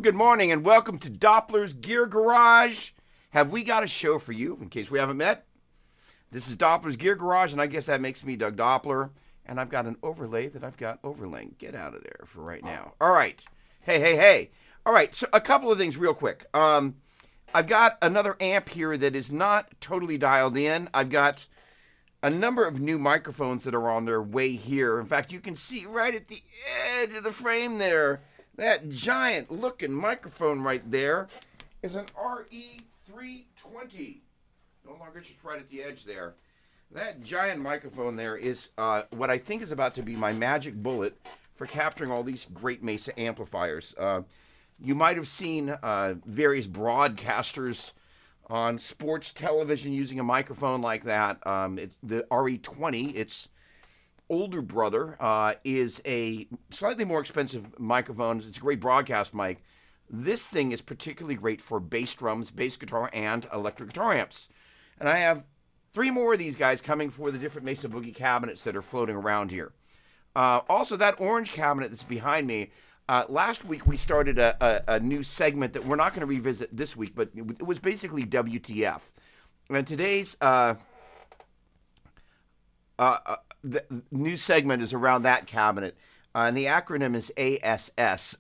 good morning, and welcome to Doppler's Gear Garage. Have we got a show for you, in case we haven't met? This is Doppler's Gear Garage, and I guess that makes me Doug Doppler. And I've got an overlay that I've got overlaying. Get out of there for right now. All right. Hey. All right, so a couple of things real quick. I've got another amp here that is not totally dialed in. I've got a number of new microphones that are on their way here. In fact, you can see right at the edge of the frame there, that giant looking microphone right there is an RE320. No longer just right at the edge there. That giant microphone there is what I think is about to be my magic bullet for capturing all these great Mesa amplifiers. You might have seen various broadcasters on sports television using a microphone like that. It's the RE20. Its older brother is a slightly more expensive microphone. It's a great broadcast mic. This thing is particularly great for bass drums, bass guitar, and electric guitar amps. And I have 3 more of these guys coming for the different Mesa Boogie cabinets that are floating around here. Also, that orange cabinet that's behind me, last week we started a new segment that we're not going to revisit this week, but it was basically WTF. And today's the new segment is around that cabinet, and the acronym is ASS,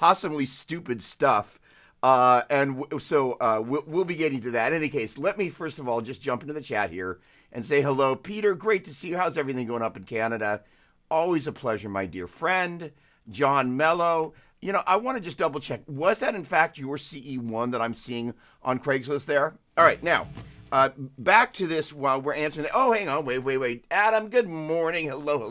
awesomely stupid stuff. So we'll be getting to that. In any case, let me first of all just jump into the chat here and say hello. Peter, great to see you. How's everything going up in Canada? Always a pleasure, my dear friend. John Mello. You know, I want to just double check. Was that in fact your CE1 that I'm seeing on Craigslist there? All right, now, back to this while we're answering. Oh, hang on. Wait. Adam, good morning. Hello.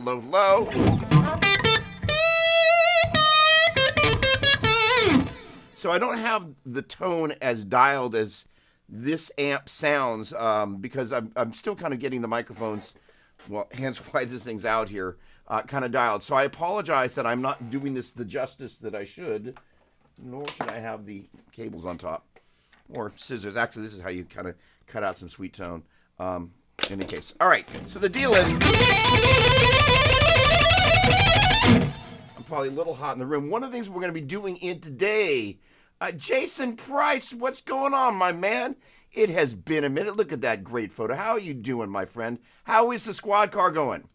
So I don't have the tone as dialed as this amp sounds because I'm still kind of getting the microphones, well, hence why this thing's out here, kind of dialed. So I apologize that I'm not doing this the justice that I should, nor should I have the cables on top. Or scissors. Actually, this is how you kind of cut out some sweet tone. In any case. All right, so the deal is, I'm probably a little hot in the room. One of the things we're going to be doing in today, Jason Price, what's going on, my man? It has been a minute. Look at that great photo. How are you doing, my friend? How is the squad car going?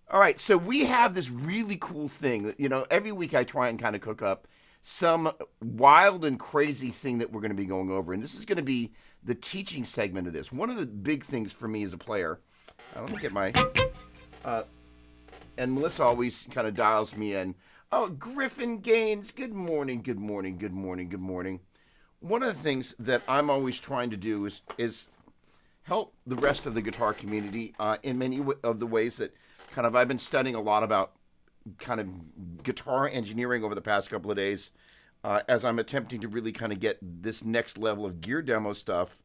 All right, so we have this really cool thing. You know, every week I try and kind of cook up some wild and crazy thing that we're going to be going over. And this is going to be the teaching segment of this. One of the big things for me as a player, let me get my, and Melissa always kind of dials me in. Oh, Griffin Gaines, good morning. One of the things that I'm always trying to do is help the rest of the guitar community in many of the ways that kind of I've been studying a lot about kind of guitar engineering over the past couple of days as I'm attempting to really kind of get this next level of gear demo stuff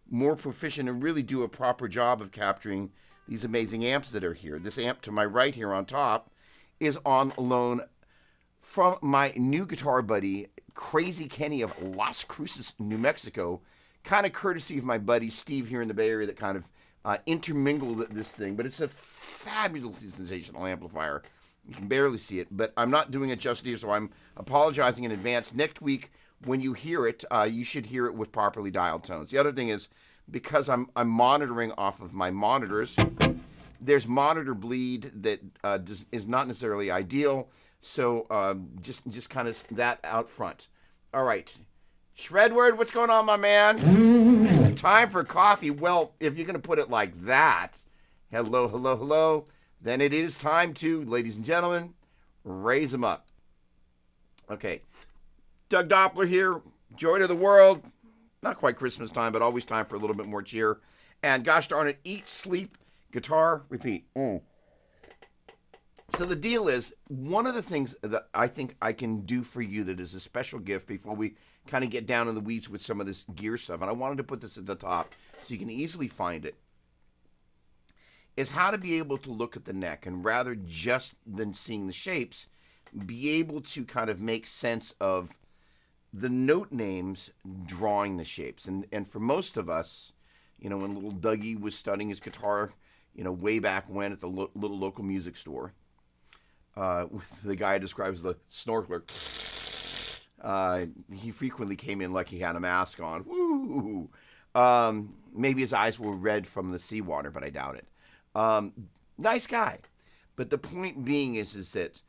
more proficient and really do a proper job of capturing these amazing amps that are here. This amp to my right here on top is on loan from my new guitar buddy, Crazy Kenny of Las Cruces, New Mexico, kind of courtesy of my buddy Steve here in the Bay Area that kind of intermingled this thing. But it's a fabulously sensational amplifier. You can barely see it, but I'm not doing it justice, so I'm apologizing in advance. Next week, when you hear it, you should hear it with properly dialed tones. The other thing is, because I'm monitoring off of my monitors, there's monitor bleed that is not necessarily ideal. So just kind of that out front. All right. Shredward, what's going on, my man? Time for coffee. Well, if you're going to put it like that, hello, then it is time to, ladies and gentlemen, raise them up. Okay. Doug Doppler here. Joy to the world. Not quite Christmas time, but always time for a little bit more cheer. And gosh darn it, eat, sleep, guitar, repeat. So the deal is, one of the things that I think I can do for you that is a special gift before we kind of get down in the weeds with some of this gear stuff, and I wanted to put this at the top so you can easily find it, is how to be able to look at the neck and rather just than seeing the shapes, be able to kind of make sense of the note names drawing the shapes. And for most of us, you know, when little Dougie was studying his guitar, you know, way back when at the little local music store, with the guy describes the snorkeler. He frequently came in like he had a mask on. Woo! Maybe his eyes were red from the seawater, but I doubt it. Nice guy. But the point being is that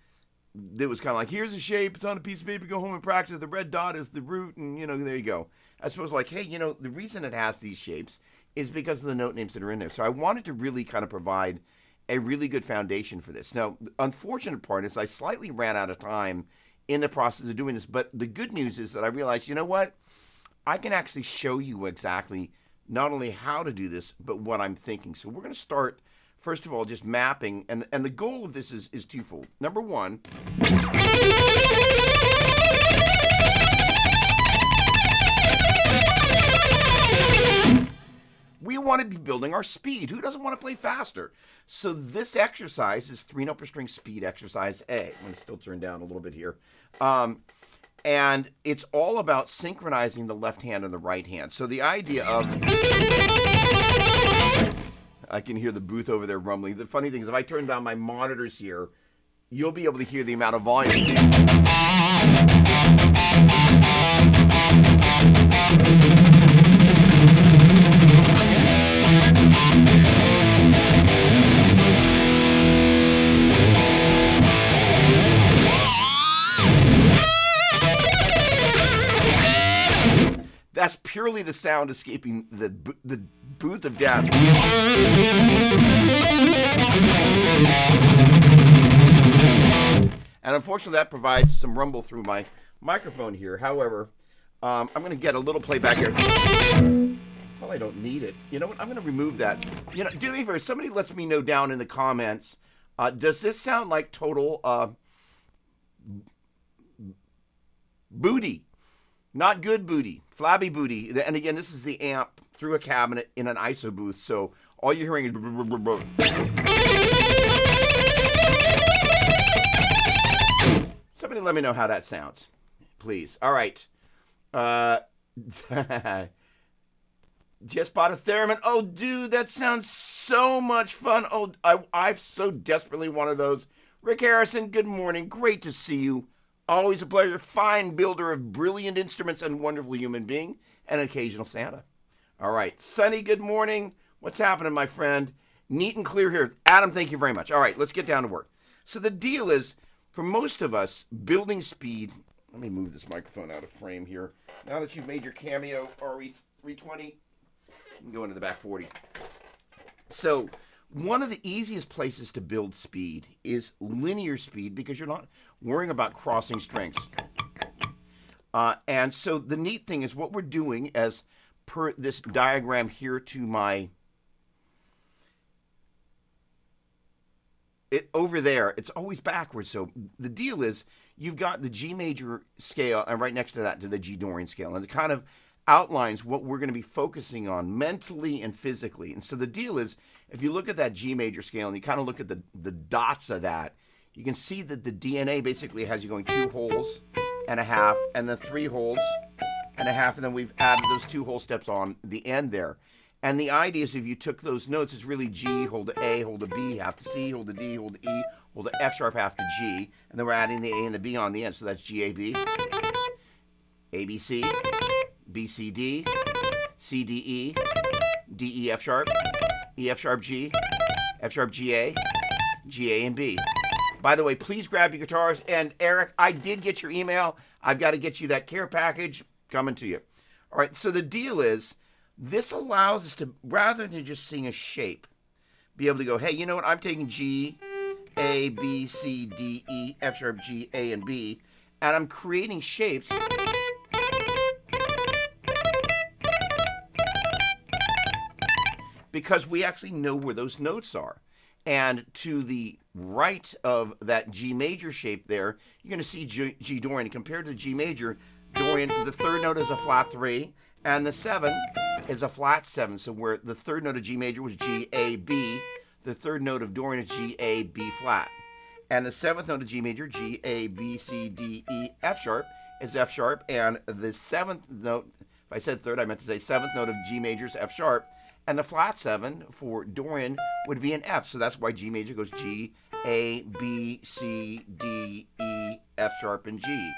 it was kind of like, here's a shape, it's on a piece of paper, go home and practice. The red dot is the root, and, there you go. I suppose, like, hey, the reason it has these shapes is because of the note names that are in there. So I wanted to really kind of provide a really good foundation for this. Now, the unfortunate part is I slightly ran out of time in the process of doing this, but the good news is that I realized, you know what? I can actually show you exactly not only how to do this, but what I'm thinking. So we're going to start, first of all, just mapping, and the goal of this is twofold. Number one, we want to be building our speed. Who doesn't want to play faster? So this exercise is 3-note per string speed exercise A. I'm going to still turn down a little bit here. And it's all about synchronizing the left hand and the right hand. So the idea of... I can hear the booth over there rumbling. The funny thing is, if I turn down my monitors here, you'll be able to hear the amount of volume. That's purely the sound escaping the booth of death. And unfortunately, that provides some rumble through my microphone here. However, I'm going to get a little playback here. Well, I don't need it. You know what? I'm going to remove that. Do me a favor. Somebody lets me know down in the comments. Does this sound like total booty? Not good booty, flabby booty. And again, this is the amp through a cabinet in an ISO booth, so all you're hearing is... Somebody let me know how that sounds, please. All right. Just bought a theremin. Oh, dude, that sounds so much fun. Oh, I've so desperately wanted those. Rick Harrison, good morning. Great to see you. Always a pleasure. Fine builder of brilliant instruments and wonderful human being, and an occasional Santa. All right. Sonny, good morning. What's happening, my friend? Neat and clear here. Adam, thank you very much. All right, let's get down to work. So the deal is, for most of us, building speed... Let me move this microphone out of frame here. Now that you've made your Cameo RE320, you can go into the back 40. So... one of the easiest places to build speed is linear speed because you're not worrying about crossing strings. And so the neat thing is what we're doing as per this diagram here to my... over there, it's always backwards. So the deal is you've got the G major scale and right next to that to the G Dorian scale. And it kind of outlines what we're going to be focusing on mentally and physically. And so the deal is, if you look at that G major scale and you kind of look at the dots of that, you can see that the DNA basically has you going 2 holes and a half, and then 3 holes and a half, and then we've added those 2 whole steps on the end there. And the idea is if you took those notes, it's really G, hold to A, hold to B, half to C, hold to D, hold to E, hold to F sharp, half to G, and then we're adding the A and the B on the end. So that's G, A, B, A, B, C, B, C, D, C, D, E, D, E, F sharp, E, F sharp, G, F sharp, G, A, and B. By the way, please grab your guitars. And Eric, I did get your email. I've got to get you that care package coming to you. All right, so the deal is, this allows us to, rather than just sing a shape, be able to go, hey, you know what? I'm taking G, A, B, C, D, E, F sharp, G, A, and B, and I'm creating shapes because we actually know where those notes are. And to the right of that G major shape there, you're going to see G Dorian. Compared to G major, Dorian, the third note is a flat 3, and the 7 is a flat 7. So where the third note of G major was G, A, B, the third note of Dorian is G, A, B flat. And the 7th note of G major, G, A, B, C, D, E, F sharp, is F sharp. And the 7th note, if I said third, I meant to say 7th note of G major is F sharp. And the flat 7 for Dorian would be an F. So that's why G major goes G, A, B, C, D, E, F sharp, and G.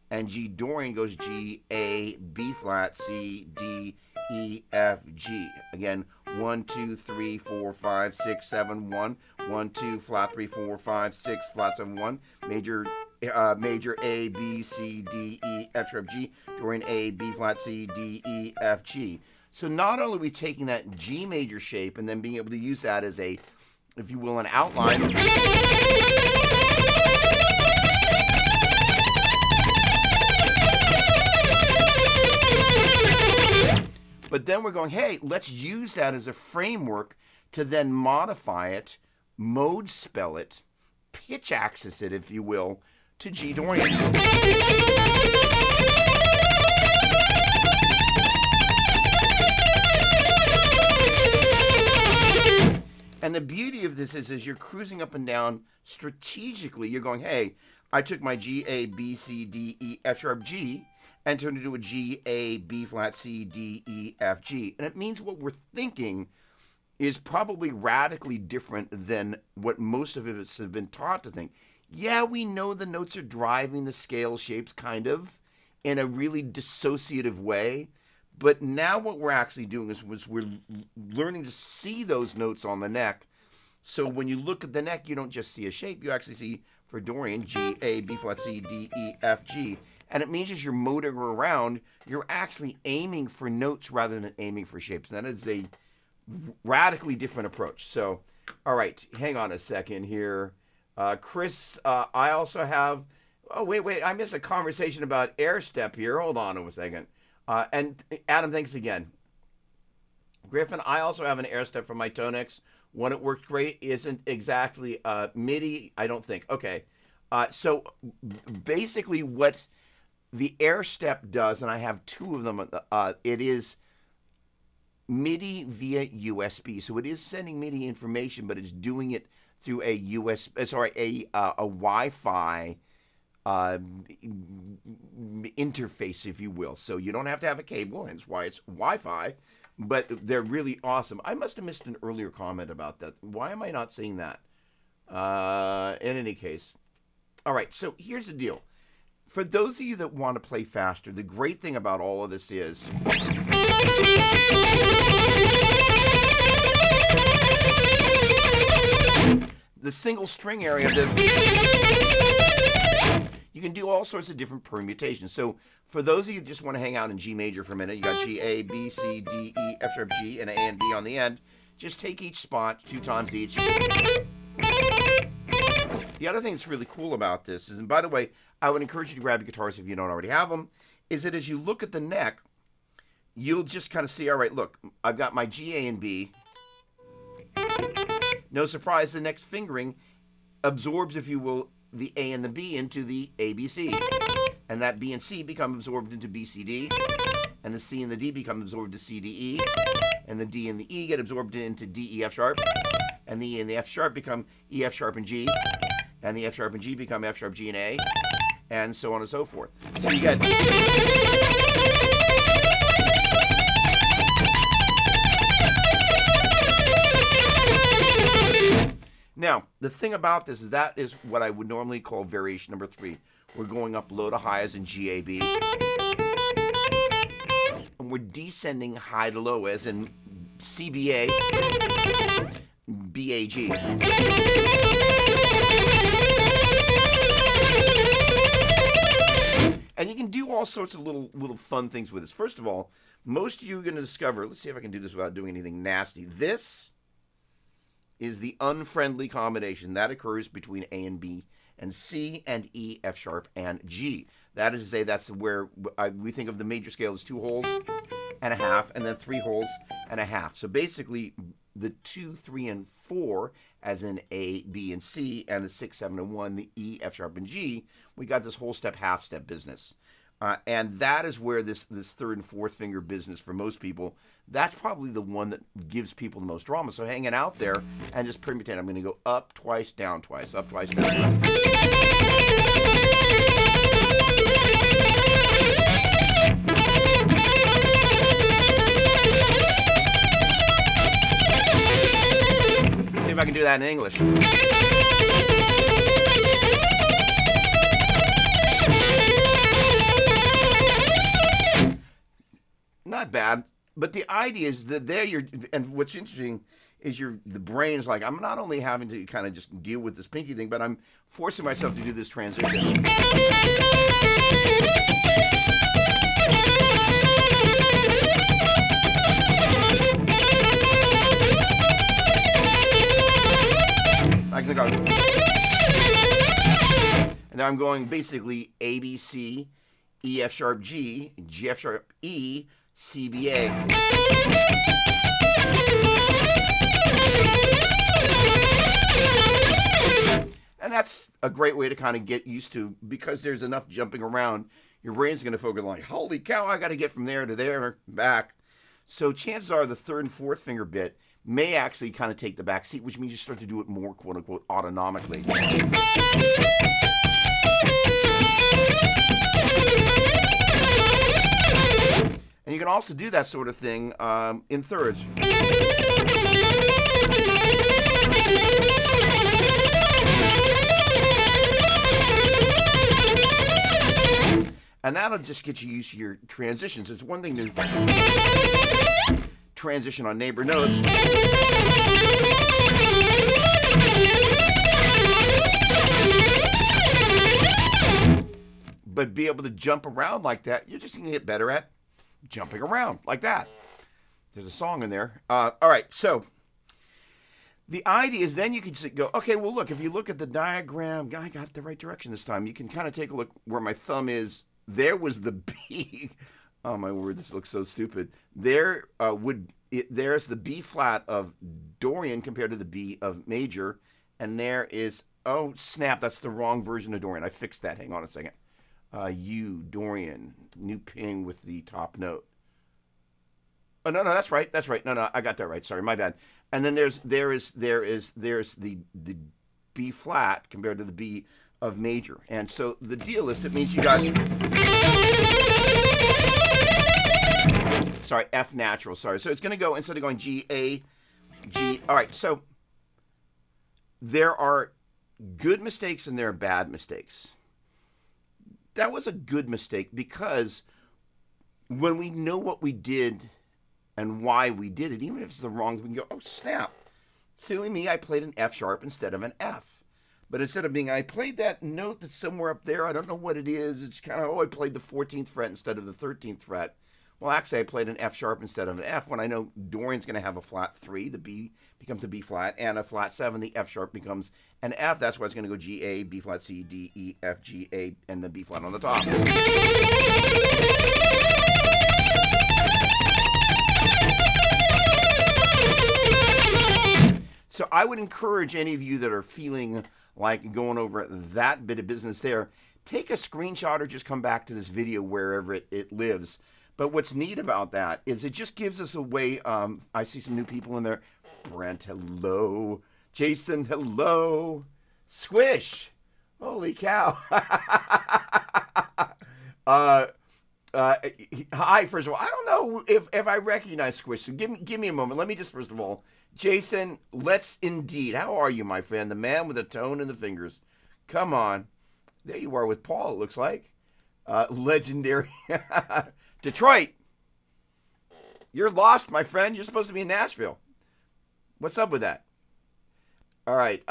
And G Dorian goes G, A, B flat, C, D, E, F, G. Again, 1, 2, 3, 4, 5, 6, 7, 1. 1, 2, flat 3, 4, 5, 6, flat 7, 1. Major A, B, C, D, E, F sharp, G. Dorian A, B flat, C, D, E, F, G. So not only are we taking that G major shape and then being able to use that as a, if you will, an outline. But then we're going, hey, let's use that as a framework to then modify it, mode spell it, pitch axis it, if you will, to G Dorian. And the beauty of this is, as you're cruising up and down strategically, you're going, hey, I took my G, A, B, C, D, E, F sharp, G, and turned it into a G, A, B flat, C, D, E, F, G. And it means what we're thinking is probably radically different than what most of us have been taught to think. Yeah, we know the notes are driving the scale shapes kind of in a really dissociative way. But now what we're actually doing is we're learning to see those notes on the neck. So when you look at the neck, you don't just see a shape. You actually see, for Dorian, G, A, B flat, C, D, E, F, G. And it means as you're motoring around, you're actually aiming for notes rather than aiming for shapes. And that is a radically different approach. So, all right, hang on a second here. Chris, I also have, oh, wait, I missed a conversation about air step here. Hold on a second. And Adam, thanks again. Griffin, I also have an air step from my Tonex. One, it worked great. Isn't exactly MIDI, I don't think. Okay. So basically what the air step does, and I have two of them, it is MIDI via USB. So it is sending MIDI information, but it's doing it through a Wi-Fi interface, if you will. So you don't have to have a cable, hence why it's Wi-Fi, but they're really awesome. I must have missed an earlier comment about that. Why am I not seeing that? In any case. All right, so here's the deal. For those of you that want to play faster, the great thing about all of this is the single string area of this, you can do all sorts of different permutations. So for those of you that just want to hang out in G major for a minute, you got G, A, B, C, D, E, F sharp, G, and A and B on the end. Just take each spot 2 times each. The other thing that's really cool about this is, and by the way, I would encourage you to grab your guitars if you don't already have them, is that as you look at the neck, you'll just kind of see, all right, look, I've got my G, A, and B. No surprise, the next fingering absorbs, if you will, the A and the B into the A, B, C. And that B and C become absorbed into B, C, D. And the C and the D become absorbed to C, D, E. And the D and the E get absorbed into D, E, F sharp. And the E and the F sharp become E, F sharp, and G. And the F sharp and G become F sharp, G, and A. And so on and so forth. So you got... Now, the thing about this is that is what I would normally call variation number 3. We're going up low to high as in G, A, B. And we're descending high to low as in C, B, A, B, A, G. And you can do all sorts of little fun things with this. First of all, most of you are going to discover, let's see if I can do this without doing anything nasty. This is the unfriendly combination that occurs between A and B and C and E, F sharp, and G. That is to say, that's where we think of the major scale as 2 holes and a half, and then 3 holes and a half. So basically, the 2, 3, and 4, as in A, B, and C, and the 6, 7, and 1, the E, F sharp, and G, we got this whole step, half step business. And that is where this 3rd and 4th finger business for most people, that's probably the one that gives people the most drama. So hanging out there and just permutate. I'm going to go up twice, down twice, up twice, down twice. Let's see if I can do that in English. not bad, but the idea is that there you're, and what's interesting is the brain's like, I'm not only having to kind of just deal with this pinky thing, but I'm forcing myself to do this transition. I can go, and now I'm going basically A, B, C, E, F sharp, G, G, F sharp, E, C, B, A. And that's a great way to kind of get used to, because there's enough jumping around, your brain's going to focus like, holy cow, I got to get from there to there, back. So chances are the third and fourth finger bit may actually kind of take the back seat, which means you start to do it more, quote unquote, autonomically. And you can also do that sort of thing in thirds. And that'll just get you used to your transitions. It's one thing to transition on neighbor notes. But be able to jump around like that, you're just going to get better at jumping around like that. There's a song in there. All right, so the idea is then you can go, okay, well, look, if you look at the diagram, I got the right direction this time. You can kind of take a look where my thumb is. There was the B. Oh, my word, this looks so stupid. There's the B flat of Dorian compared to the B of major. And there is, oh, snap, that's the wrong version of Dorian. I fixed that. Hang on a second. U, Dorian, new ping with the top note. Oh, no, that's right. That's right. No, I got that right. Sorry, my bad. And then there's the B flat compared to the B of major. And so the deal is, it means you got, sorry, F natural, sorry. So it's going to go, instead of going G, A, G. All right, so there are good mistakes and there are bad mistakes. That was a good mistake because when we know what we did and why we did it, even if it's the wrong, we can go, oh, snap. Silly me, I played an F sharp instead of an F. But instead of being, I played that note that's somewhere up there, I don't know what it is. It's kind of, oh, I played the 14th fret instead of the 13th fret. Well, actually, I played an F sharp instead of an F. When I know Dorian's going to have a flat 3, the B becomes a B flat, and a flat 7, the F sharp becomes an F. That's why it's going to go G, A, B flat, C, D, E, F, G, A, and then B flat on the top. So I would encourage any of you that are feeling like going over that bit of business there, take a screenshot or just come back to this video wherever it lives. But what's neat about that is it just gives us a way. I see some new people in there. Brent, hello. Jason, hello. Squish. Holy cow. Hi, first of all. I don't know if I recognize Squish. So give me a moment. Let me just, first of all, Jason, let's indeed. How are you, my friend? The man with the tone in the fingers. Come on. There you are with Paul, it looks like. Legendary. Detroit. You're lost, my friend. You're supposed to be in Nashville. What's up with that? All right.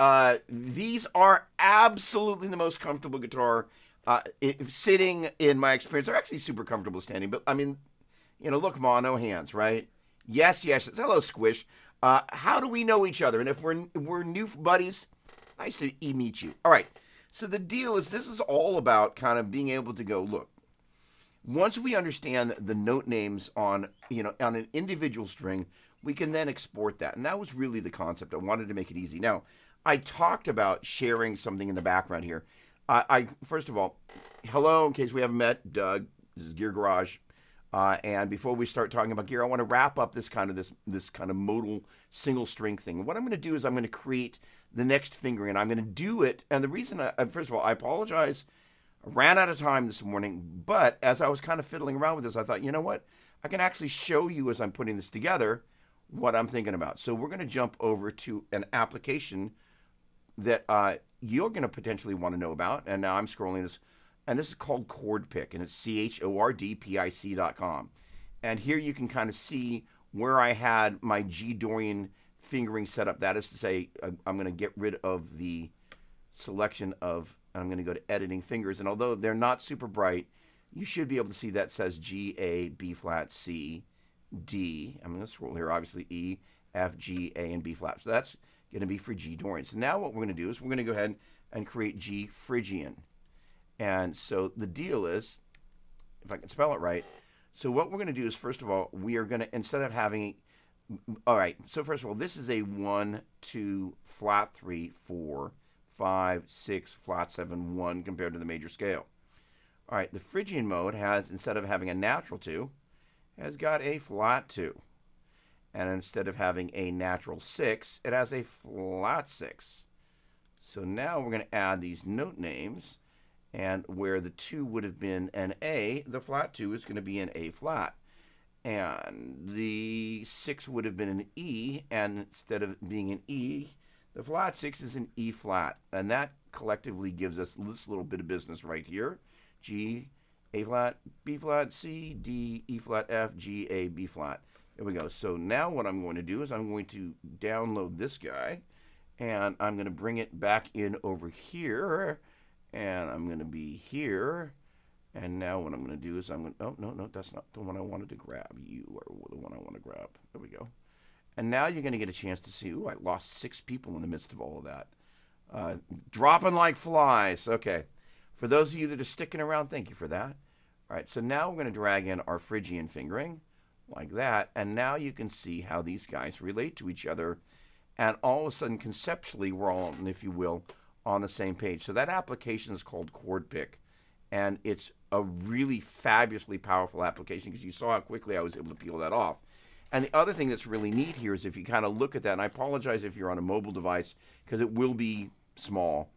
These are absolutely the most comfortable guitar. Sitting, in my experience, they're actually super comfortable standing. But, I mean, look, Ma, no hands, right? Yes. Hello, Squish. How do we know each other? And if we're new buddies, nice to meet you. All right. So the deal is, this is all about kind of being able to go, look, once we understand the note names on an individual string, we can then export that. And that was really the concept. I wanted to make it easy. Now, I talked about sharing something in the background here. First of all, hello, in case we haven't met, Doug. This is Gear Garage. And before we start talking about gear, I want to wrap up this kind of modal single string thing. And what I'm going to do is I'm going to create the next finger, and I'm going to do it. And the reason, first of all, I apologize. I ran out of time this morning, but as I was kind of fiddling around with this, I thought, you know what? I can actually show you as I'm putting this together what I'm thinking about. So we're going to jump over to an application that you're going to potentially want to know about. And now I'm scrolling this. And this is called ChordPick, and it's ChordPic.com. And here you can kind of see where I had my G Dorian fingering set up. That is to say, I'm going to get rid of the selection of, and I'm going to go to editing fingers. And although they're not super bright, you should be able to see that says G, A, B flat, C, D. I'm going to scroll here, obviously E, F, G, A, and B flat. So that's going to be for G Dorian. So now what we're going to do is we're going to go ahead and create G Phrygian. And so the deal is, if I can spell it right, so what we're going to do is, first of all, we are going to, instead of having, all right, so first of all, this is a 1, 2, flat 3, 4, 5, 6, flat 7, 1 compared to the major scale. All right, the Phrygian mode has, instead of having a natural 2, has got a flat 2. And instead of having a natural 6, it has a flat 6. So now we're going to add these note names. And where the 2 would have been an A, the flat 2 is going to be an A flat. And the 6 would have been an E, and instead of being an E, the flat 6 is an E flat. And that collectively gives us this little bit of business right here. G, A flat, B flat, C, D, E flat, F, G, A, B flat. There we go. So now what I'm going to do is I'm going to download this guy, and I'm going to bring it back in over here. And I'm going to be here. And now what I'm going to do is I'm going to, oh, no, that's not the one I wanted to grab. You are the one I want to grab. There we go. And now you're going to get a chance to see, ooh, I lost 6 people in the midst of all of that. Dropping like flies. Okay. For those of you that are sticking around, thank you for that. All right, so now we're going to drag in our Phrygian fingering like that. And now you can see how these guys relate to each other. And all of a sudden, conceptually, we're all, if you will, on the same page. So that application is called Chord Pick, and it's a really fabulously powerful application because you saw how quickly I was able to peel that off. And the other thing that's really neat here is if you kind of look at that, and I apologize if you're on a mobile device because it will be small,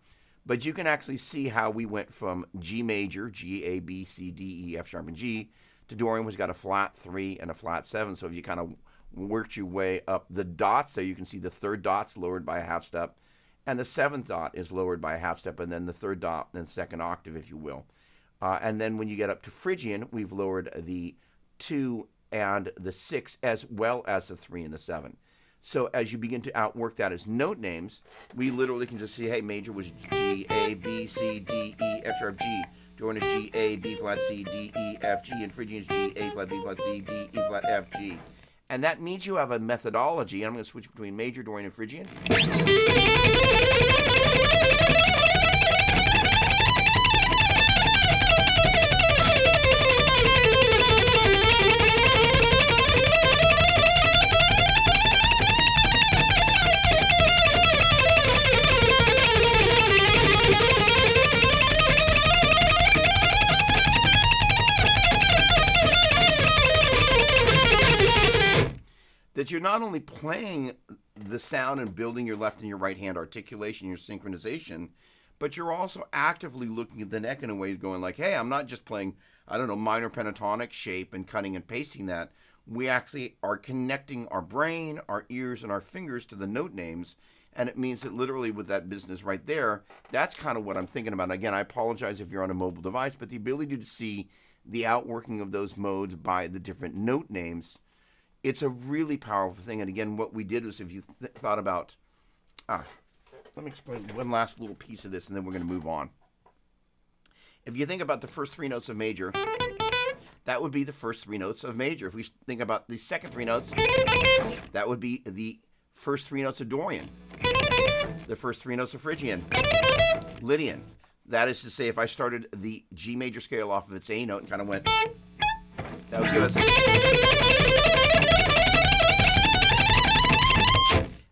but you can actually see how we went from G major, G, A, B, C, D, E, F sharp, and G, to Dorian, which got a flat 3 and a flat 7. So if you kind of worked your way up the dots there, you can see the third dot's lowered by a half step, and the 7th dot is lowered by a half step, and then the 3rd dot and second octave, if you will. And then when you get up to Phrygian, we've lowered the 2 and the 6 as well as the 3 and the 7. So as you begin to outwork that as note names, we literally can just see, hey, major was G, A, B, C, D, E, F sharp, G. Dorian is G, A, B flat, C, D, E, F, G. And Phrygian is G, A flat, B flat, C, D, E flat, F, G. And that means you have a methodology. I'm going to switch between major, Dorian, and Phrygian. That you're not only playing the sound and building your left and your right hand articulation, your synchronization, but you're also actively looking at the neck in a way going like, hey, I'm not just playing, I don't know, minor pentatonic shape and cutting and pasting that. We actually are connecting our brain, our ears, and our fingers to the note names. And it means that literally with that business right there, that's kind of what I'm thinking about. Again, I apologize if you're on a mobile device, but the ability to see the outworking of those modes by the different note names, it's a really powerful thing. And again, what we did was, if you thought about, let me explain one last little piece of this, and then we're going to move on. If you think about the first 3 notes of major, that would be the first 3 notes of major. If we think about the second 3 notes, that would be the first 3 notes of Dorian. The first 3 notes of Phrygian. Lydian. That is to say, if I started the G major scale off of its A note and kind of went, that would give us.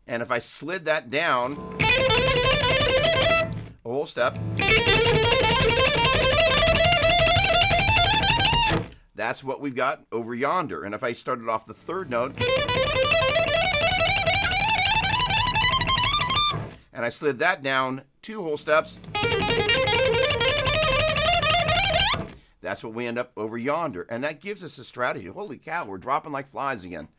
And if I slid that down a whole step, that's what we've got over yonder. And if I started off the 3rd note and I slid that down 2 whole steps, that's what we end up over yonder. And that gives us a strategy. Holy cow, we're dropping like flies again.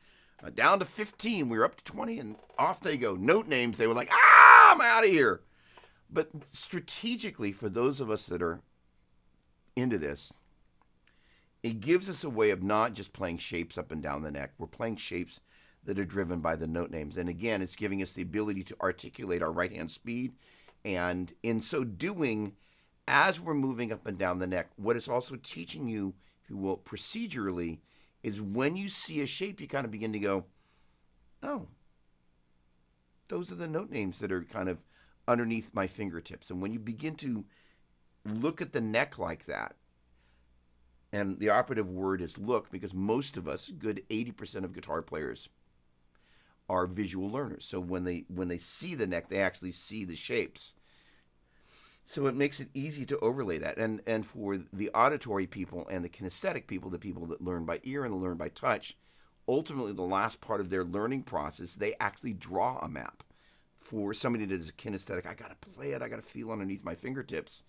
Down to 15, we were up to 20, and off they go. Note names, they were like, I'm out of here. But strategically, for those of us that are into this, it gives us a way of not just playing shapes up and down the neck. We're playing shapes that are driven by the note names. And again, it's giving us the ability to articulate our right hand speed. And in so doing, as we're moving up and down the neck, what it's also teaching you, if you will, procedurally, is when you see a shape, you kind of begin to go, oh, those are the note names that are kind of underneath my fingertips. And when you begin to look at the neck like that, and the operative word is look, because most of us, good 80% of guitar players, are visual learners. So when they see the neck, they actually see the shapes. So it makes it easy to overlay that. And for the auditory people and the kinesthetic people, the people that learn by ear and learn by touch, ultimately the last part of their learning process, they actually draw a map. For somebody that is a kinesthetic, I got to play it, I got to feel underneath my fingertips.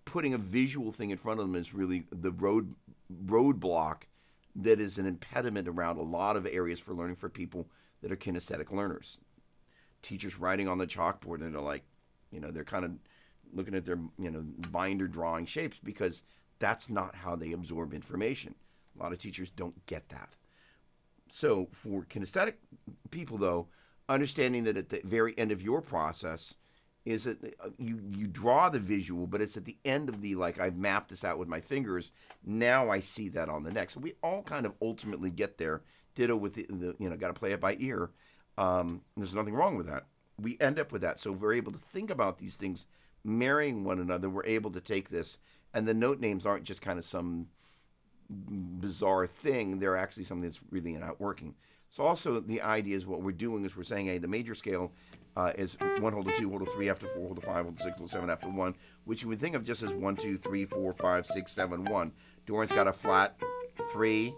Putting a visual thing in front of them is really the roadblock that is an impediment around a lot of areas for learning for people that are kinesthetic learners. Teachers writing on the chalkboard, and they're like, they're kind of looking at their, binder drawing shapes, because that's not how they absorb information. A lot of teachers don't get that. So for kinesthetic people, though, understanding that at the very end of your process is that you draw the visual, but it's at the end of the, like, I've mapped this out with my fingers, now I see that on the neck. So we all kind of ultimately get there. Ditto with the got to play it by ear. There's nothing wrong with that. We end up with that. So we're able to think about these things marrying one another. We're able to take this, and the note names aren't just kind of some bizarre thing. They're actually something that's really not working. So also the idea is what we're doing is we're saying, hey, the major scale is 1 hold to 2 hold to 3 after 4 hold to 5 hold to 6 hold to 7 after 1, which you would think of just as 1 2 3 4 5 6 7 1. Dorian's got a flat 3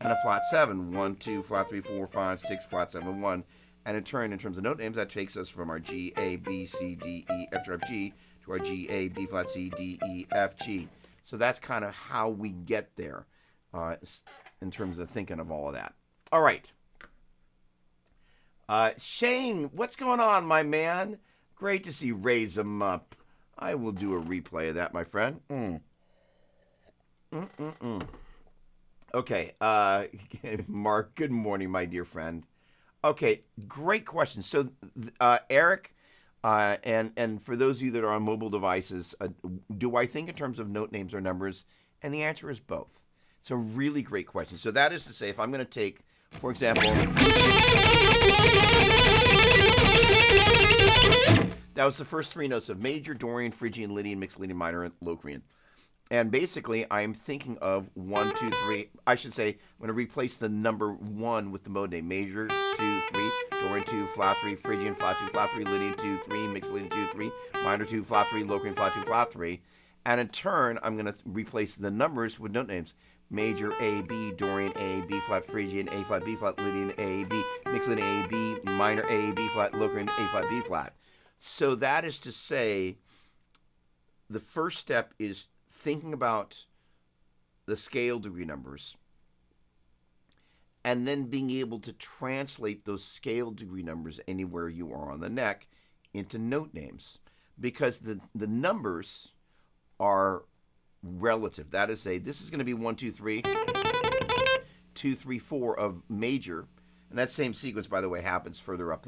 and a flat 7. 1 2 flat 3 4 5 6 flat 7 1. And in turn, in terms of note names, that takes us from our G A B C D E F sharp G to our G A B flat C D E F G. So that's kind of how we get there in terms of thinking of all of that. All right. Shane, what's going on, my man? Great to see Raise 'em Up. I will do a replay of that, my friend. Okay. Mark, good morning, my dear friend. Okay, great question. So, Eric, and for those of you that are on mobile devices, do I think in terms of note names or numbers? And the answer is both. It's a really great question. So that is to say, if I'm going to take, for example, that was the first 3 notes of major, Dorian, Phrygian, Lydian, mixed Lydian minor, and Locrian. And basically, I'm thinking of 1, 2, 3. I should say, I'm going to replace the number 1 with the mode name. Major, 2, 3, Dorian 2, flat 3, Phrygian, flat 2, flat 3, Lydian 2, 3, mixed Lydian 2, 3, minor 2, flat 3, Locrian, flat 2, flat 3. And in turn, I'm going to replace the numbers with note names. Major, A, B, Dorian, A, B flat, Phrygian, A flat, B flat, Lydian, A, B, mixed Lydian, A, B, minor, A, B flat, Locrian, A flat, B flat. So that is to say, the first step is thinking about the scale degree numbers and then being able to translate those scale degree numbers anywhere you are on the neck into note names, because the numbers are relative. That is, say, this is going to be 1 2 3 2 3 4 of major, and that same sequence, by the way, happens further up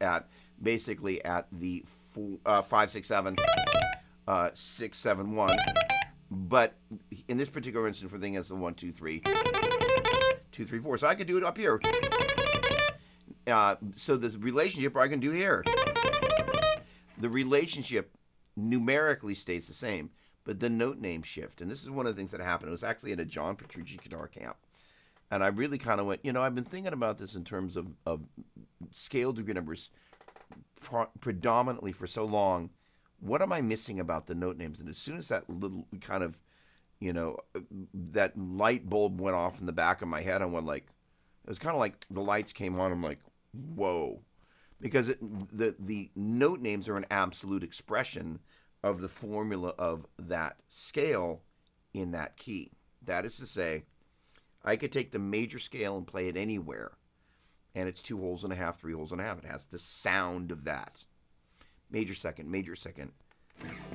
at basically at the 5 6 7 6 7 1. But in this particular instance, we're thinking it's the 1 2 3 2 3 4. So I could do it up here. So this relationship I can do here. The relationship numerically stays the same, but the note name shift. And this is one of the things that happened. It was actually at a John Petrucci guitar camp. And I really kind of went, I've been thinking about this in terms of scale degree numbers predominantly for so long. What am I missing about the note names? And as soon as that little kind of, that light bulb went off in the back of my head, I went like, it was kind of like the lights came on. I'm like, whoa. Because the note names are an absolute expression of the formula of that scale in that key. That is to say, I could take the major scale and play it anywhere, and it's 2 holes and a half, 3 holes and a half. It has the sound of that. Major second,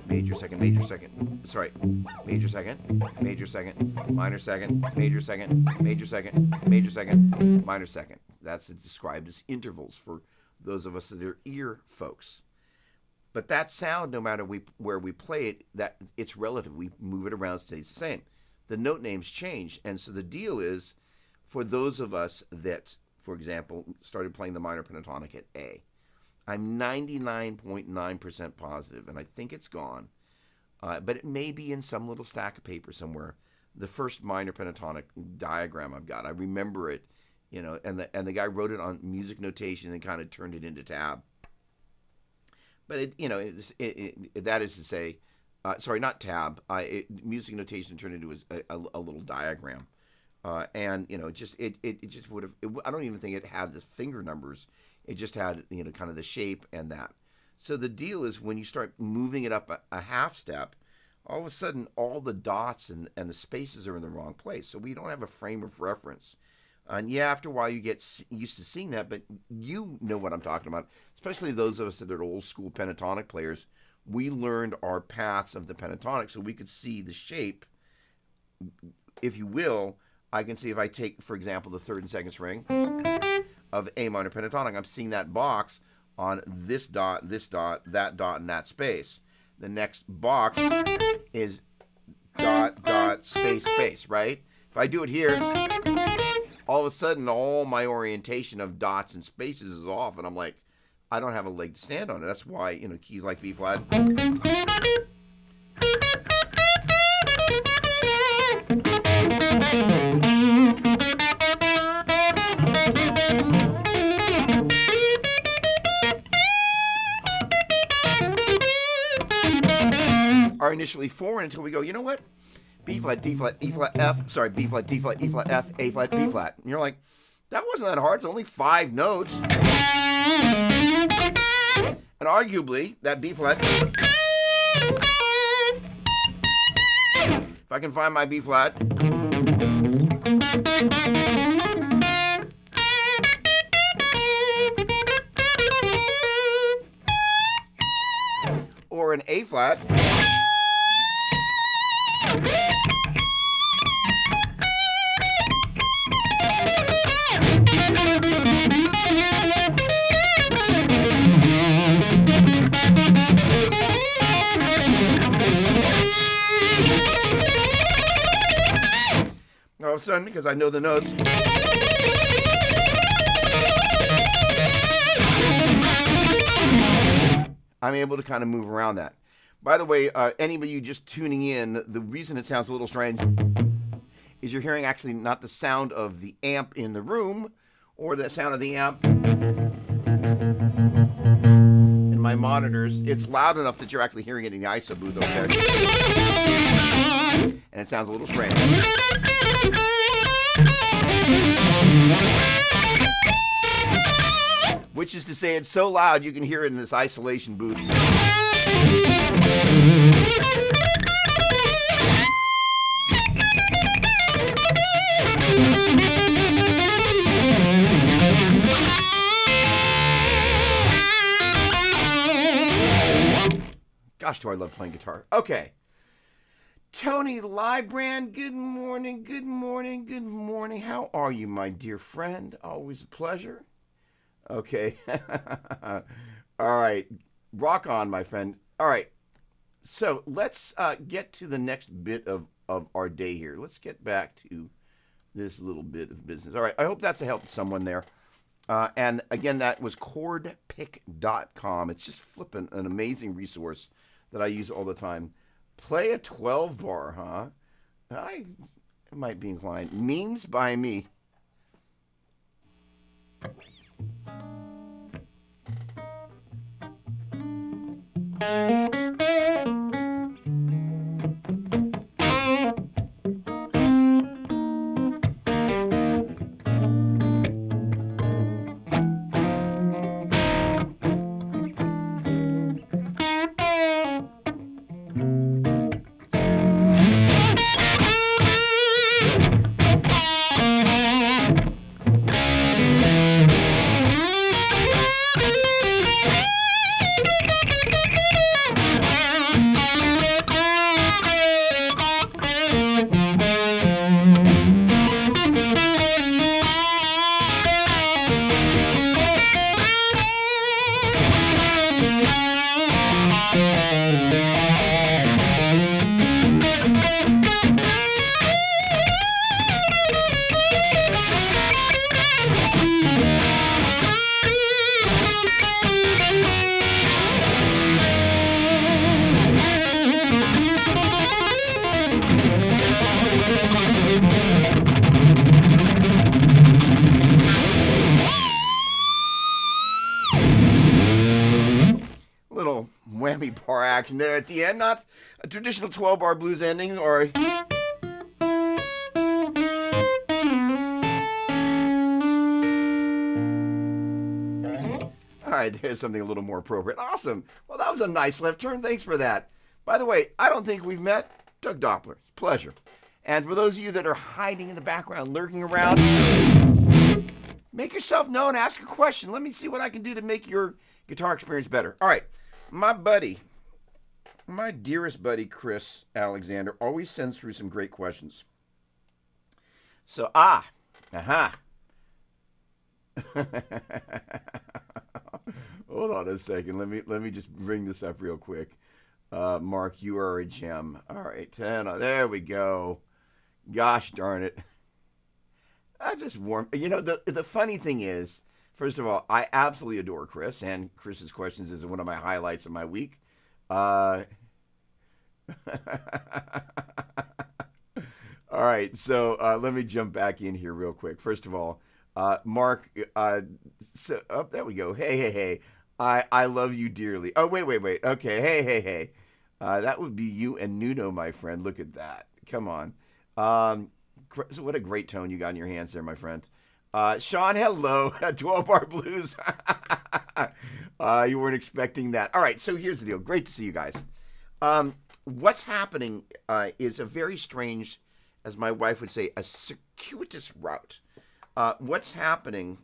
major second, major second. Sorry, major second, major second, minor second, major second, major second, major second, minor second. That's described as intervals for those of us that are ear folks. But that sound, no matter where we play it, that it's relative. We move it around, it stays the same. The note names change, and so the deal is, for those of us that, for example, started playing the minor pentatonic at A, I'm 99.9% positive, and I think it's gone, but it may be in some little stack of paper somewhere. The first minor pentatonic diagram I've got, I remember it, and the guy wrote it on music notation and kind of turned it into tab. But that is to say, sorry, not tab. Music notation turned into a little diagram, and it just would have. I don't even think it had the finger numbers. It just had kind of the shape and that. So the deal is when you start moving it up a half step, all of a sudden all the dots and the spaces are in the wrong place. So we don't have a frame of reference. And yeah, after a while you get used to seeing that, but you know what I'm talking about, especially those of us that are old school pentatonic players. We learned our paths of the pentatonic so we could see the shape, if you will. I can see if I take, for example, the third and second string of A minor pentatonic, I'm seeing that box on this dot, that dot, and that space. The next box is dot, dot, space, space, right? If I do it here, all of a sudden, all my orientation of dots and spaces is off, and I'm like, I don't have a leg to stand on it. That's why, keys like B flat are initially foreign until we go, you know what? B flat, D flat, E flat, F, sorry, B flat, D flat, E flat, F, A flat, B flat. And you're like, that wasn't that hard. It's only 5 notes. And arguably, that B flat, if I can find my B flat, or an A flat, all of a sudden, because I know the notes, I'm able to kind of move around that. By the way, anybody just tuning in, the reason it sounds a little strange is you're hearing actually not the sound of the amp in the room or the sound of the amp in my monitors. It's loud enough that you're actually hearing it in the ISO booth over there. And it sounds a little strange. Which is to say, it's so loud you can hear it in this isolation booth. Gosh, do I love playing guitar. Okay. Tony Librand, good morning, good morning, good morning. How are you, my dear friend? Always a pleasure. Okay. All right. Rock on, my friend. All right. So let's get to the next bit of our day here. Let's get back to this little bit of business. All right. I hope that's a help to someone there. And again, that was chordpick.com. It's just flipping an amazing resource that I use all the time. Play a 12 bar, huh? I might be inclined. Memes by me. bar action there at the end. Not a traditional 12-bar blues ending or... All right, there's something a little more appropriate. Awesome. Well, that was a nice left turn. Thanks for that. By the way, I don't think we've met. Doug Doppler. It's a pleasure. And for those of you that are hiding in the background, lurking around, make yourself known. Ask a question. Let me see what I can do to make your guitar experience better. All right. My dearest buddy, Chris Alexander, always sends through some great questions. So, hold on a second. Let me just bring this up real quick. Mark, you are a gem. All right, there we go. Gosh darn it. I just warm. You know, the funny thing is, first of all, I absolutely adore Chris, and Chris's questions is one of my highlights of my week. All right, so let me jump back in here real quick. First of all, Mark, there we go. Hey. I love you dearly. Oh, wait. Okay, hey. That would be you and Nuno, my friend. Look at that. Come on. What a great tone you got in your hands there, my friend. Sean, hello. 12-bar blues. You weren't expecting that. All right, so here's the deal. Great to see you guys. What's happening is a very strange, as my wife would say, a circuitous route. What's happening,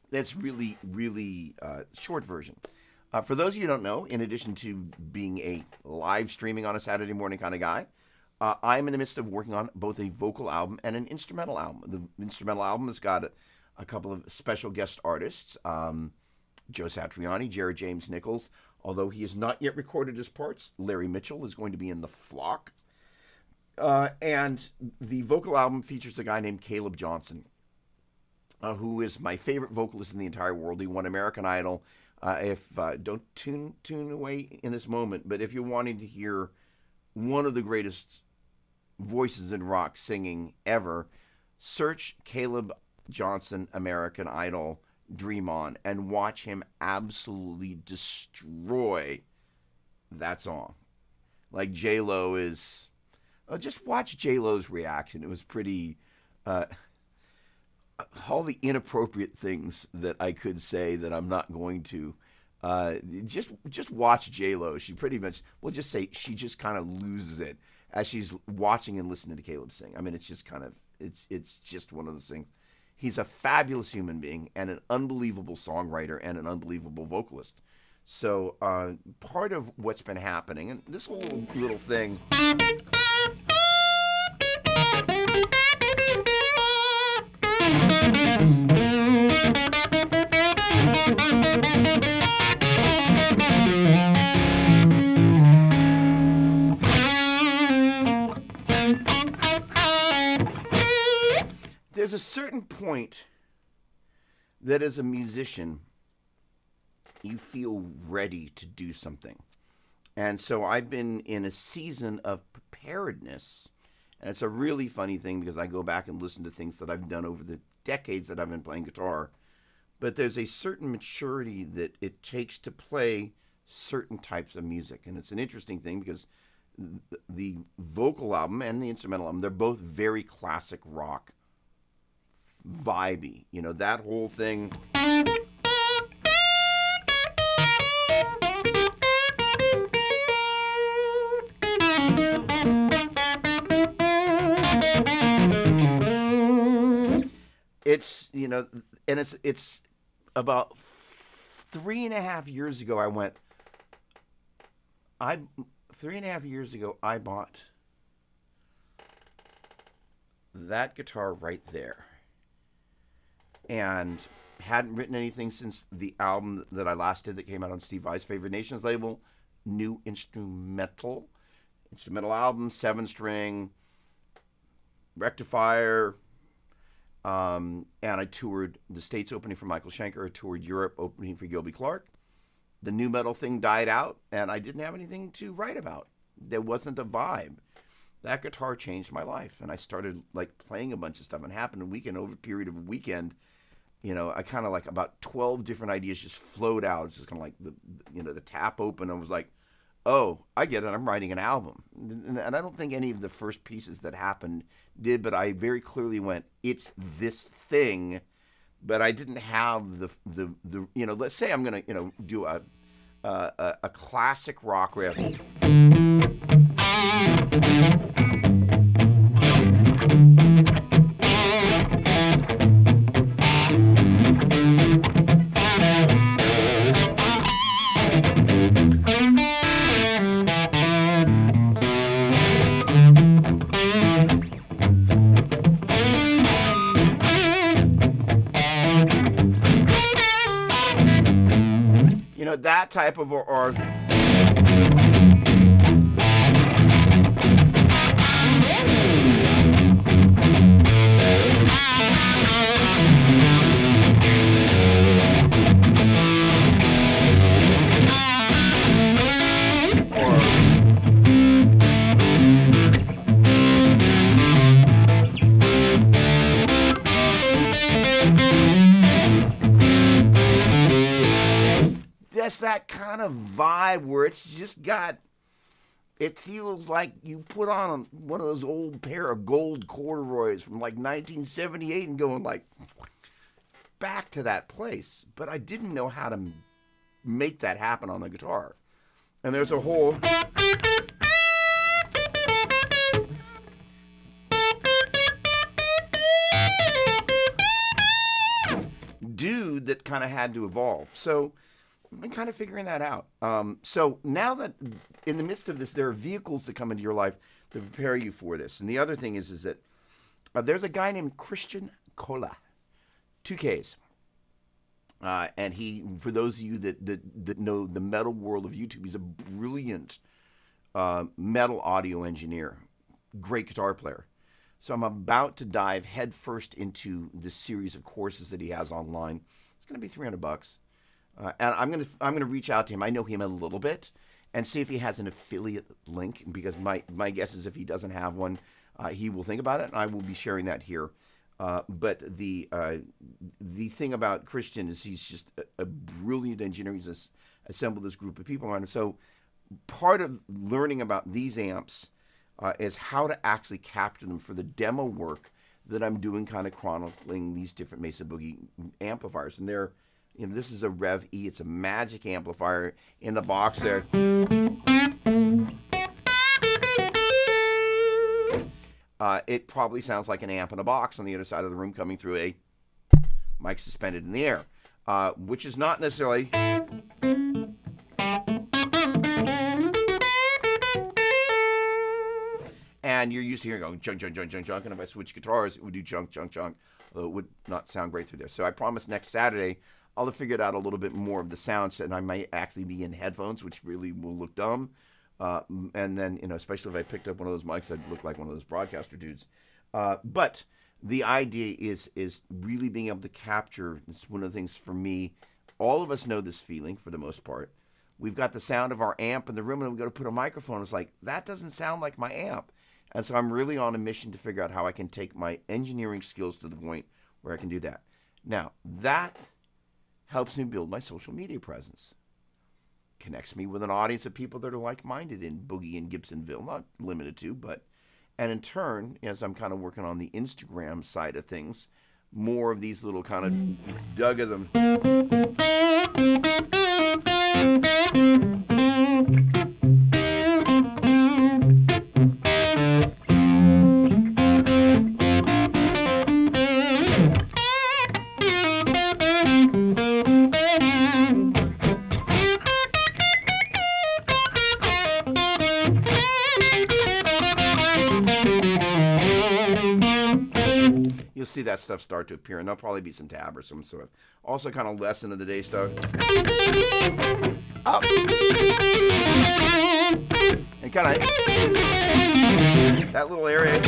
that's really, really short version. For those of you who don't know, in addition to being a live streaming on a Saturday morning kind of guy, I'm in the midst of working on both a vocal album and an instrumental album. The instrumental album has got a couple of special guest artists, Joe Satriani, Jared James Nichols, although he has not yet recorded his parts. Larry Mitchell is going to be in the flock. And the vocal album features a guy named Caleb Johnson, who is my favorite vocalist in the entire world. He won American Idol. Don't tune away in this moment, but if you're wanting to hear one of the greatest voices in rock singing ever, search Caleb Johnson American Idol Dream On and watch him absolutely destroy that song. Like J-Lo is... just watch J-Lo's reaction. It was pretty... all the inappropriate things that I could say that I'm not going to. Just watch J-Lo. She pretty much, we'll just say she just kind of loses it as she's watching and listening to Caleb sing. I mean, it's just kind of, it's just one of those things. He's a fabulous human being and an unbelievable songwriter and an unbelievable vocalist. So part of what's been happening, and this whole little thing... There's a certain point that as a musician, you feel ready to do something. And so I've been in a season of preparedness. And it's a really funny thing because I go back and listen to things that I've done over the decades that I've been playing guitar. But there's a certain maturity that it takes to play certain types of music. And it's an interesting thing because the vocal album and the instrumental album, they're both very classic rock, vibey. You know, that whole thing. It's, you know, and it's about 3.5 years ago I bought that guitar right there. And hadn't written anything since the album that I last did that came out on Steve Vai's Favorite Nations label, New Instrumental album, 7-string, rectifier, and I toured the States opening for Michael Schenker. I toured Europe opening for Gilby Clarke. The new metal thing died out, and I didn't have anything to write about. There wasn't a vibe. That guitar changed my life, and I started like playing a bunch of stuff. And it happened over a period of a weekend. I kind of like about 12 different ideas just flowed out. It's just kind of like the tap open. I was like, oh, I get it. I'm writing an album. And I don't think any of the first pieces that happened did, but I very clearly went, it's this thing. But I didn't have the let's say I'm going to, do a classic rock riff. That type of or that kind of vibe where it's just it feels like you put on one of those old pair of gold corduroys from like 1978 and going like back to that place. But I didn't know how to make that happen on the guitar. And there's a whole dude that kind of had to evolve. So I've been kind of figuring that out. So now that in the midst of this, there are vehicles that come into your life to prepare you for this. And the other thing is that there's a guy named Christian Kola, 2Ks. And he, for those of you that know the metal world of YouTube, he's a brilliant metal audio engineer, great guitar player. So I'm about to dive headfirst into this series of courses that he has online. It's going to be $300. And I'm gonna reach out to him. I know him a little bit, and see if he has an affiliate link. Because my guess is if he doesn't have one, he will think about it, and I will be sharing that here. But the thing about Christian is he's just a brilliant engineer. He's assembled this group of people around him. So part of learning about these amps is how to actually capture them for the demo work that I'm doing, kind of chronicling these different Mesa Boogie amplifiers, and they're. This is a Rev E. It's a magic amplifier in the box there. It probably sounds like an amp in a box on the other side of the room coming through a mic suspended in the air, which is not necessarily... And you're used to hearing going chunk, chunk, chunk, chunk, chunk. And if I switch guitars, it would do chunk, chunk, chunk. Although it would not sound great through there. So I promise next Saturday, I'll have figured out a little bit more of the sounds, and I might actually be in headphones, which really will look dumb. And then, especially if I picked up one of those mics, I'd look like one of those broadcaster dudes. But the idea is really being able to capture. It's one of the things for me. All of us know this feeling for the most part. We've got the sound of our amp in the room, and we go to put a microphone. It's like, that doesn't sound like my amp. And so I'm really on a mission to figure out how I can take my engineering skills to the point where I can do that. Now, that helps me build my social media presence. Connects me with an audience of people that are like-minded in Boogie and Gibsonville, not limited to, but... And in turn, as I'm kind of working on the Instagram side of things, more of these little kind of Dougism. You'll see that stuff start to appear, and there'll probably be some tab or some sort of also kind of less into the day stuff. Up. And kind of that little area.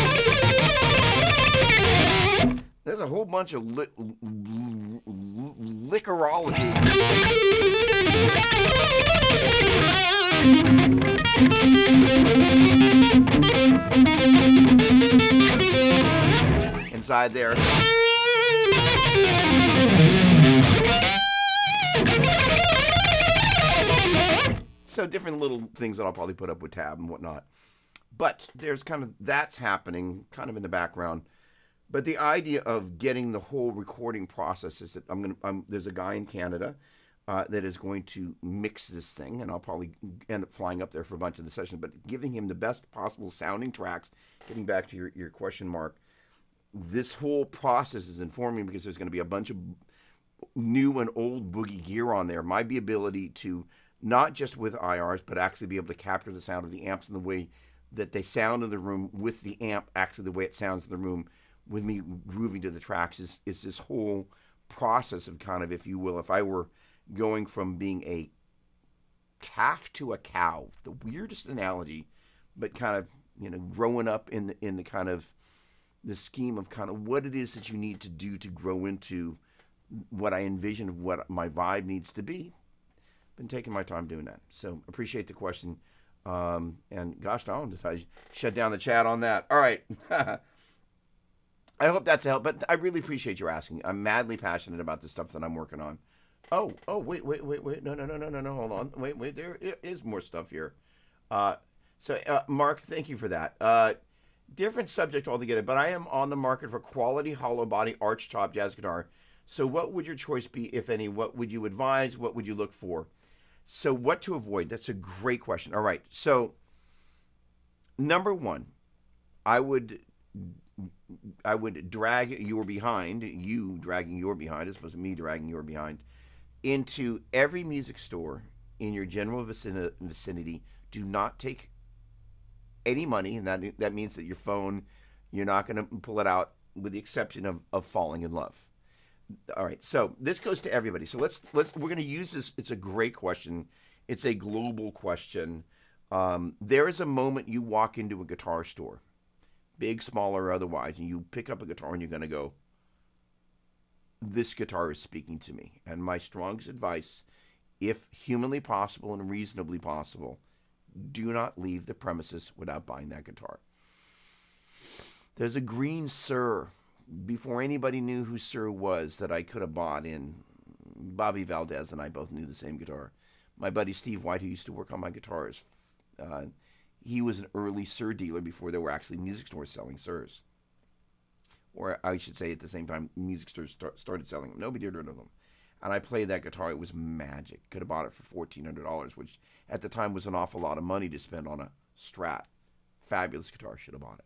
There's a whole bunch of liquorology. Inside there. So different little things that I'll probably put up with tab and whatnot. But there's kind of that's happening kind of in the background. But the idea of getting the whole recording process is that there's a guy in Canada that is going to mix this thing, and I'll probably end up flying up there for a bunch of the sessions, but giving him the best possible sounding tracks. Getting back to your question, Mark, this whole process is informing because there's going to be a bunch of new and old boogie gear on there. My ability to not just with IRs, but actually be able to capture the sound of the amps in the way that they sound in the room with the amp, actually the way it sounds in the room with me grooving to the tracks is this whole process of kind of, if you will, if I were going from being a calf to a cow, the weirdest analogy, but kind of, growing up in the kind of the scheme of kind of what it is that you need to do to grow into what I envision of what my vibe needs to be. Been taking my time doing that. So appreciate the question. And gosh darn, did I shut down the chat on that? All right. I hope that's a help, but I really appreciate you asking. I'm madly passionate about the stuff that I'm working on. Oh, wait. No, hold on. Wait, there is more stuff here. Mark, thank you for that. Different subject altogether, but I am on the market for quality hollow body arch top jazz guitar. So what would your choice be, if any? What would you advise? What would you look for? So what to avoid? That's a great question. All right. So number one, I would drag your behind, you dragging your behind, as opposed to me dragging your behind, into every music store in your general vicinity. Do not take any money, and that means that your phone, you're not going to pull it out, with the exception of falling in love. All right, so this goes to everybody. So we're going to use this. It's a great question. It's a global question. There is a moment you walk into a guitar store, big, small, or otherwise, and you pick up a guitar and you're going to go, this guitar is speaking to me. And my strongest advice, if humanly possible and reasonably possible, do not leave the premises without buying that guitar. There's a green Sir, before anybody knew who Sir was, that I could have bought in. Bobby Valdez and I both knew the same guitar. My buddy Steve White, who used to work on my guitars, he was an early Sir dealer before there were actually music stores selling Sirs. Or I should say, at the same time, music stores started selling them. Nobody had heard of them. And I played that guitar. It was magic. Could have bought it for $1,400, which at the time was an awful lot of money to spend on a Strat. Fabulous guitar. Should have bought it.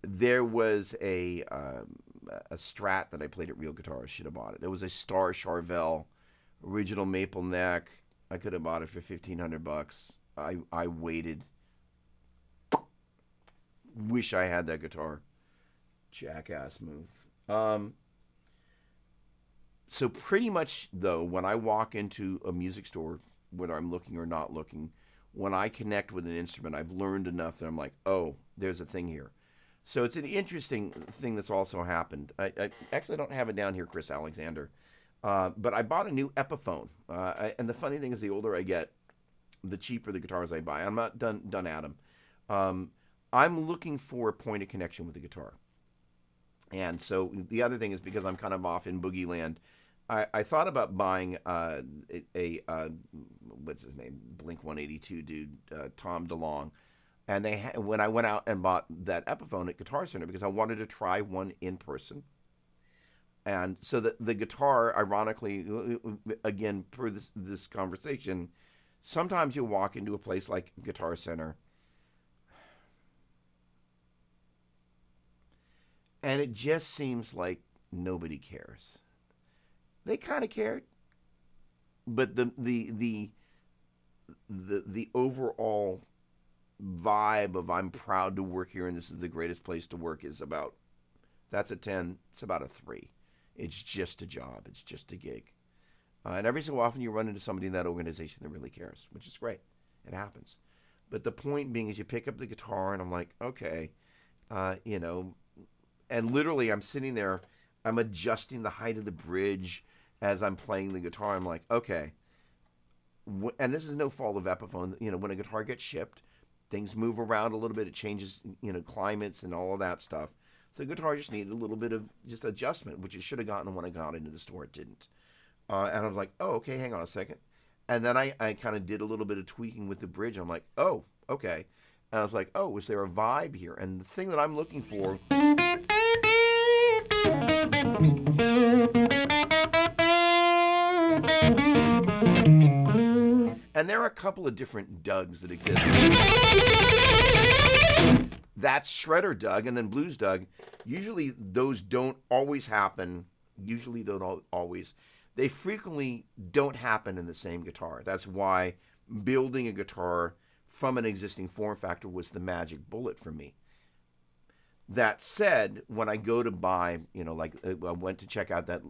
There was a Strat that I played at Real Guitars. Should have bought it. There was a Star Charvel, original maple neck. I could have bought it for $1,500. I waited. Wish I had that guitar. Jackass move. So pretty much, though, when I walk into a music store, whether I'm looking or not looking, when I connect with an instrument, I've learned enough that I'm like, oh, there's a thing here. So it's an interesting thing that's also happened. I actually don't have it down here, Chris Alexander, but I bought a new Epiphone. And the funny thing is, the older I get, the cheaper the guitars I buy. I'm not done at them. I'm looking for a point of connection with the guitar. And so the other thing is, because I'm kind of off in boogie land, I thought about buying what's his name, Blink 182 dude, Tom DeLonge, and when I went out and bought that Epiphone at Guitar Center, because I wanted to try one in person, and so the guitar, ironically, again per this conversation, sometimes you walk into a place like Guitar Center, and it just seems like nobody cares. They kind of cared, but the overall vibe of I'm proud to work here and this is the greatest place to work is about, that's a 10, it's about a 3. It's just a job, it's just a gig. And every so often you run into somebody in that organization that really cares, which is great. It happens. But the point being is, you pick up the guitar and I'm like, okay, and literally I'm sitting there, I'm adjusting the height of the bridge as I'm playing the guitar. I'm like, okay. And this is no fault of Epiphone. When a guitar gets shipped, things move around a little bit. It changes, climates and all of that stuff. So the guitar just needed a little bit of just adjustment, which it should have gotten when I got into the store. It didn't. And I was like, oh, okay, hang on a second. And then I kind of did a little bit of tweaking with the bridge. I'm like, oh, okay. And I was like, oh, is there a vibe here? And the thing that I'm looking for. And there are a couple of different Dougs that exist. That's shredder Doug and then blues Doug. Usually those don't always happen. Usually they don't always. They frequently don't happen in the same guitar. That's why building a guitar from an existing form factor was the magic bullet for me. That said, when I go to buy, like I went to check out that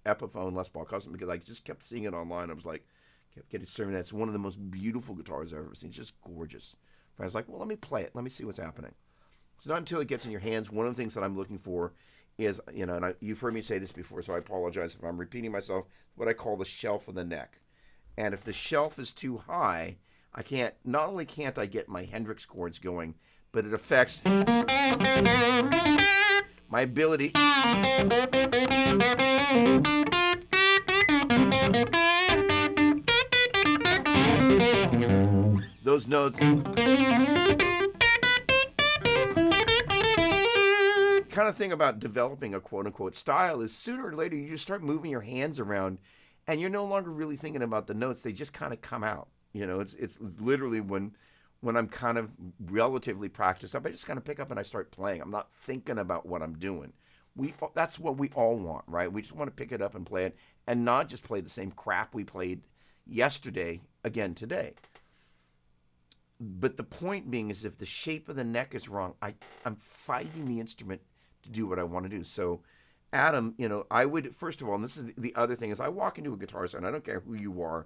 Epiphone Les Paul Custom because I just kept seeing it online. I was like, kept getting served. It's one of the most beautiful guitars I've ever seen. It's just gorgeous. But I was like, well, let me play it. Let me see what's happening. So not until it gets in your hands. One of the things that I'm looking for is, and you've heard me say this before, so I apologize if I'm repeating myself, what I call the shelf of the neck. And if the shelf is too high, not only can't I get my Hendrix chords going, but it affects my ability those notes. Kind of thing about developing a quote-unquote style is sooner or later you just start moving your hands around and you're no longer really thinking about the notes. They just kind of come out. It's literally when I'm kind of relatively practiced up, I just kind of pick up and I start playing. I'm not thinking about what I'm doing. That's what we all want, right? We just want to pick it up and play it and not just play the same crap we played yesterday again today. But the point being is if the shape of the neck is wrong, I'm fighting the instrument to do what I want to do. So, Adam, I would, first of all, and this is the other thing, is I walk into a guitar store, and I don't care who you are,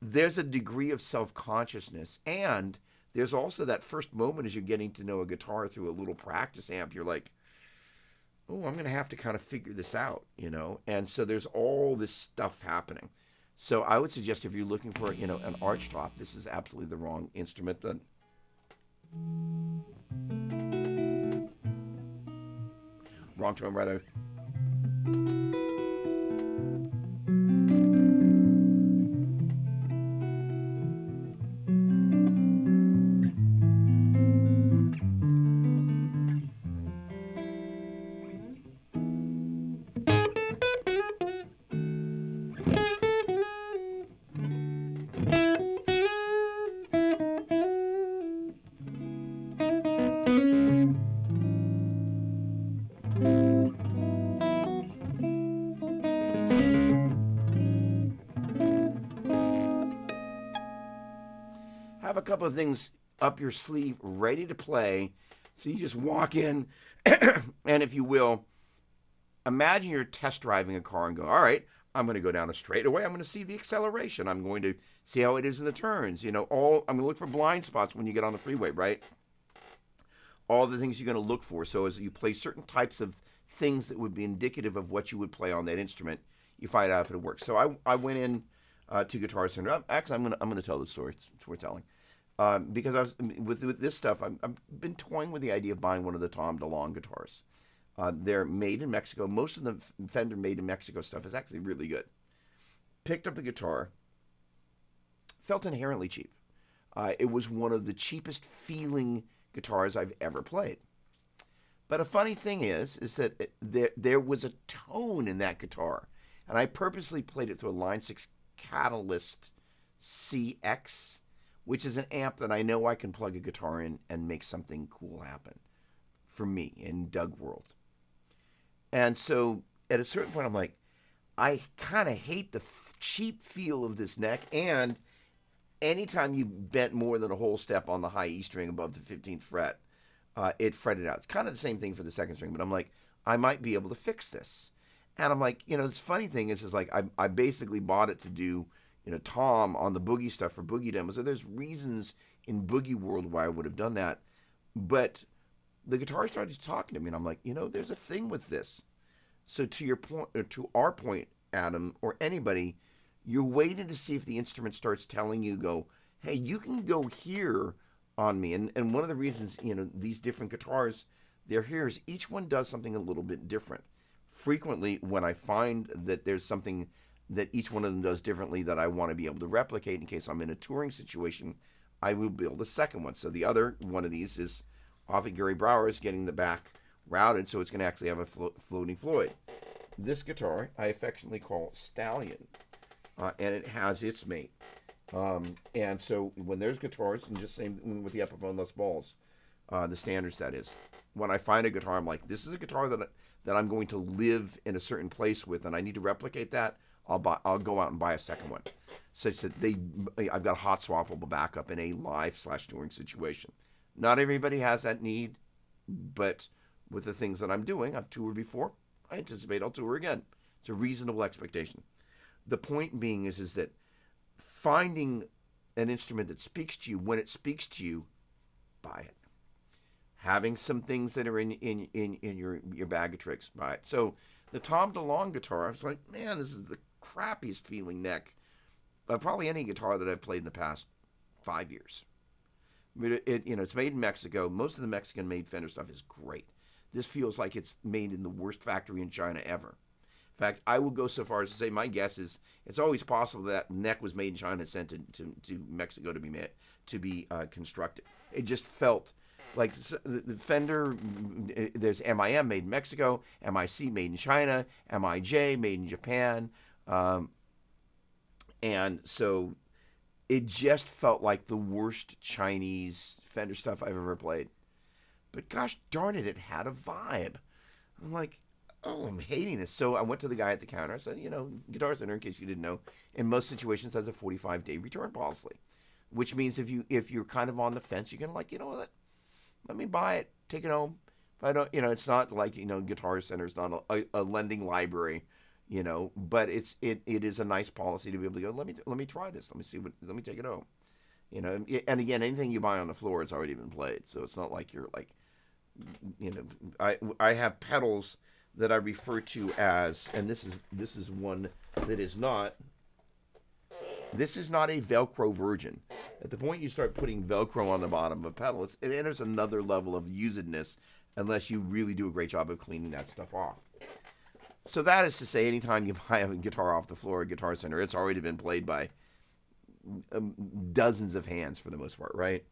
there's a degree of self-consciousness, and there's also that first moment as you're getting to know a guitar through a little practice amp, you're like, oh, I'm going to have to kind of figure this out, and so there's all this stuff happening. So I would suggest if you're looking for, an arch top, this is absolutely the wrong instrument. But wrong tone, rather. Have a couple of things up your sleeve ready to play. So you just walk in and if you will, imagine you're test driving a car and go, all right, I'm going to go down a straightaway. I'm going to see the acceleration. I'm going to see how it is in the turns. I'm going to look for blind spots when you get on the freeway, right? All the things you're going to look for. So as you play certain types of things that would be indicative of what you would play on that instrument, you find out if it works. So I went in to Guitar Center. Actually, I'm going to tell the story. It's worth telling. Because I was with this stuff, I've been toying with the idea of buying one of the Tom DeLonge guitars. They're made in Mexico. Most of the Fender made in Mexico stuff is actually really good. Picked up the guitar. Felt inherently cheap. It was one of the cheapest feeling guitars I've ever played. But a funny thing is that there was a tone in that guitar, and I purposely played it through a Line 6 Catalyst CX, which is an amp that I know I can plug a guitar in and make something cool happen for me in Doug world. And so at a certain point, I'm like, I kind of hate the cheap feel of this neck, and anytime you bent more than a whole step on the high E string above the 15th fret, it fretted out. It's kind of the same thing for the second string, but I'm like, I might be able to fix this. And I'm like, this funny thing is like, I basically bought it to do, Tom on the boogie stuff for boogie demos. So there's reasons in boogie world why I would have done that. But the guitar started talking to me, and I'm like, there's a thing with this. So to your point, or to our point, Adam, or anybody, you're waiting to see if the instrument starts telling you, go, hey, you can go here on me. And one of the reasons, these different guitars, They're here is each one does something a little bit different. Frequently, when I find that there's something that each one of them does differently that I want to be able to replicate in case I'm in a touring situation, I will build a second one. So the other one of these is off at Gary Brower's, getting the back routed so it's going to actually have a floating Floyd. This guitar I affectionately call Stallion, and it has its mate. And so when there's guitars, and just same with the Epiphone Les Pauls, the standards that is, when I find a guitar, I'm like, this is a guitar that I'm going to live in a certain place with, and I need to replicate that. I'll go out and buy a second one, such that I've got a hot swappable backup in a live/touring situation. Not everybody has that need, but with the things that I'm doing, I've toured before. I anticipate I'll tour again. It's a reasonable expectation. The point being is that finding an instrument that speaks to you, when it speaks to you, buy it. Having some things that are in your bag of tricks, buy it. So the Tom DeLonge guitar, I was like, man, this is the crappiest feeling neck of probably any guitar that I've played in the past 5 years. I mean, it's made in Mexico. Most of the Mexican-made Fender stuff is great. This feels like it's made in the worst factory in China ever. In fact, I will go so far as to say my guess is it's always possible that neck was made in China and sent to Mexico to be constructed. It just felt like the Fender. There's MIM made in Mexico, MIC made in China, MIJ made in Japan, and so it just felt like the worst Chinese Fender stuff I've ever played. But gosh darn it, it had a vibe. I'm like, oh, I'm hating this. So I went to the guy at the counter. I said, Guitar Center, in case you didn't know, in most situations has a 45-day return policy, which means if you're kind of on the fence, you can what, let me buy it, take it home. If I don't, it's not like Guitar Center is not a lending library, but it is a nice policy to be able to go. Let me try this. Let me take it home. And again, anything you buy on the floor has already been played, so it's not like you're like, I have pedals that I refer to as, and this is one that is not. This is not a Velcro virgin. At the point you start putting Velcro on the bottom of a pedal, it enters another level of usedness unless you really do a great job of cleaning that stuff off. So that is to say, anytime you buy a guitar off the floor at Guitar Center, it's already been played by dozens of hands for the most part, right?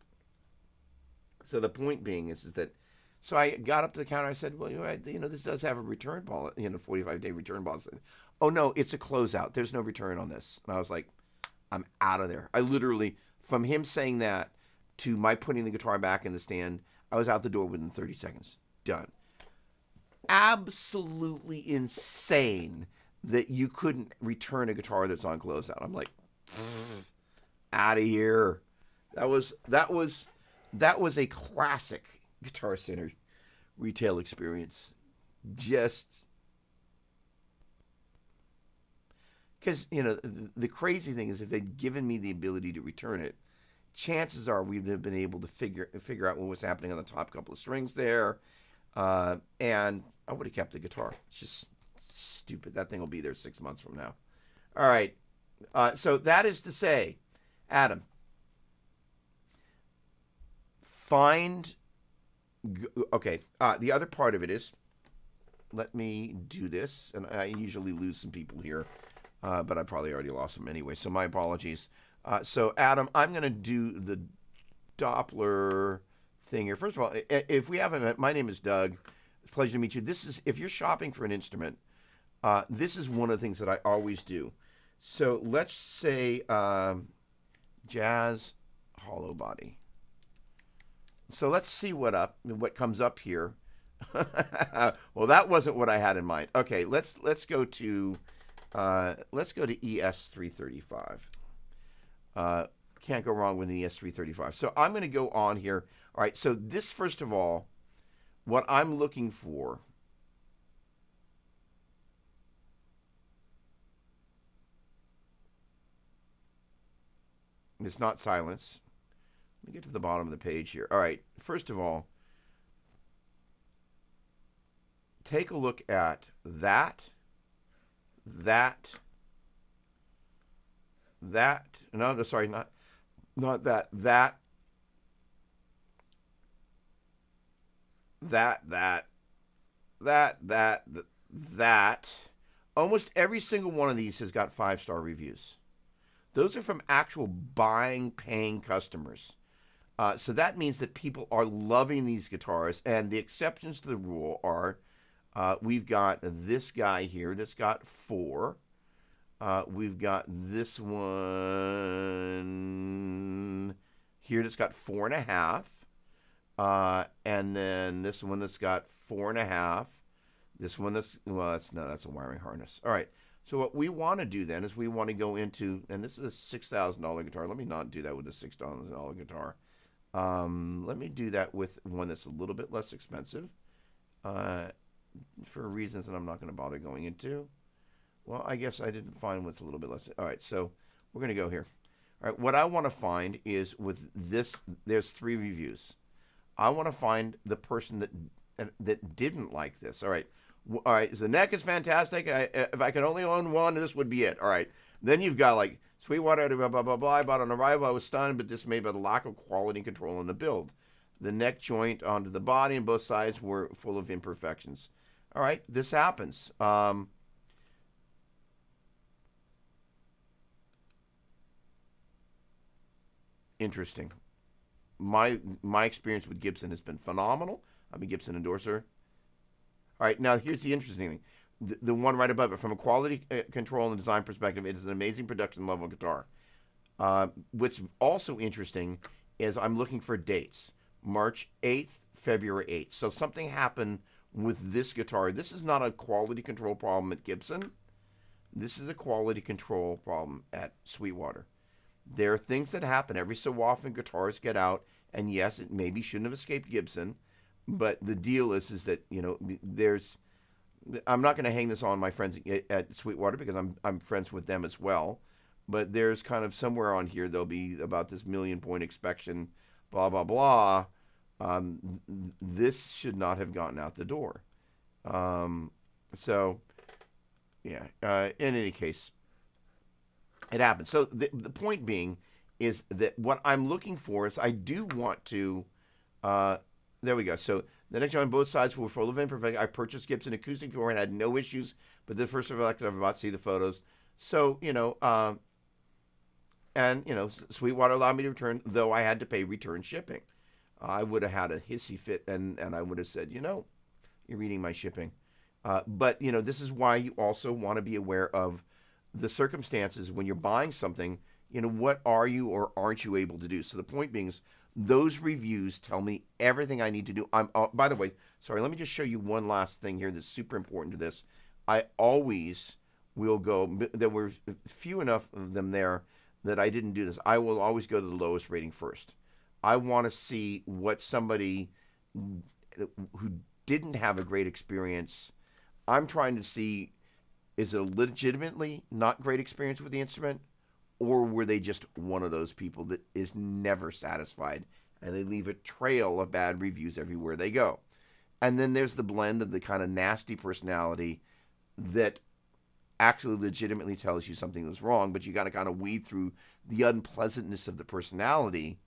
So the point being is that, so I got up to the counter. I said, well, this does have a return policy, 45-day return policy. Oh no, it's a closeout. There's no return on this. And I was like, I'm out of there. I literally, from him saying that to my putting the guitar back in the stand, I was out the door within 30 seconds. Done. Absolutely insane that you couldn't return a guitar that's on closeout. I'm like, out of here. That was a classic Guitar Center retail experience. Just because the crazy thing is, if they'd given me the ability to return it, chances are we'd have been able to figure out what was happening on the top couple of strings there, and I would have kept the guitar. It's just stupid. That thing will be there 6 months from now. All right. So that is to say, Adam, okay. The other part of it is, let me do this, and I usually lose some people here, but I probably already lost them anyway, so my apologies. So Adam, I'm going to do the Doppler thing here. First of all, if we haven't met, my name is Doug. It's a pleasure to meet you. If you're shopping for an instrument, this is one of the things that I always do. So let's say jazz hollow body. So let's see what comes up here. Well, that wasn't what I had in mind. Okay, let's go to ES335. Can't go wrong with an ES335. So I'm going to go on here. All right. So this, first of all, what I'm looking for is not silence. Let me get to the bottom of the page here. All right. First of all, take a look at that. No, sorry, not that. that, that, that, that, that. Almost every single one of these has got 5-star reviews. Those are from actual buying, paying customers. So that means that people are loving these guitars, and the exceptions to the rule are we've got this guy here that's got 4. We've got this one here that's got 4.5. And then this one that's got 4.5. This one that's, well, that's a wiring harness. All right. So what we want to do then is we want to go into, and this is a $6,000 guitar. Let me not do that with a $6,000 guitar. Let me do that with one that's a little bit less expensive, for reasons that I'm not going to bother going into. Well, I guess I didn't find what's a little bit less. All right, so we're going to go here. All right, what I want to find is with this, there's 3 reviews. I want to find the person that didn't like this. All right, so the neck is fantastic. If I could only own one, this would be it. All right, then you've got like Sweetwater, blah, blah, blah, blah. I bought on arrival. I was stunned, but dismayed by the lack of quality control in the build. The neck joint onto the body and both sides were full of imperfections. All right, this happens. Interesting. My experience with Gibson has been phenomenal. I'm a Gibson endorser. All right, now here's the interesting thing. The one right above it, from a quality control and design perspective, it is an amazing production level guitar. What's also interesting is I'm looking for dates. March 8th, February 8th. So something happened with this guitar. This is not a quality control problem at Gibson. This is a quality control problem at Sweetwater. There are things that happen every so often. Guitars get out, and yes, it maybe shouldn't have escaped Gibson, but the deal is that, you know, there's, I'm not going to hang this on my friends at Sweetwater because I'm friends with them as well, but there's kind of somewhere on here there'll be about this 1,000,000-point inspection, blah blah blah. This should not have gotten out the door. So yeah, in any case, it happens. So the point being is that what I'm looking for is I do want to, there we go. So the next on both sides were full of imperfection. I purchased Gibson acoustic before and had no issues, but the first elected I'm about to see the photos. So, you know, and, you know, Sweetwater allowed me to return, though I had to pay return shipping. I would have had a hissy fit, and I would have said, you know, you're reading my shipping. But, you know, this is why you also want to be aware of the circumstances when you're buying something. You know, what are you or aren't you able to do? So the point being is those reviews tell me everything I need to do. By the way, sorry, let me just show you one last thing here that's super important to this. I always will go, there were few enough of them there that I didn't do this. I will always go to the lowest rating first. I want to see what somebody who didn't have a great experience, I'm trying to see, is it a legitimately not great experience with the instrument? Or were they just one of those people that is never satisfied and they leave a trail of bad reviews everywhere they go? And then there's the blend of the kind of nasty personality that actually legitimately tells you something was wrong, but you got to kind of weed through the unpleasantness of the personality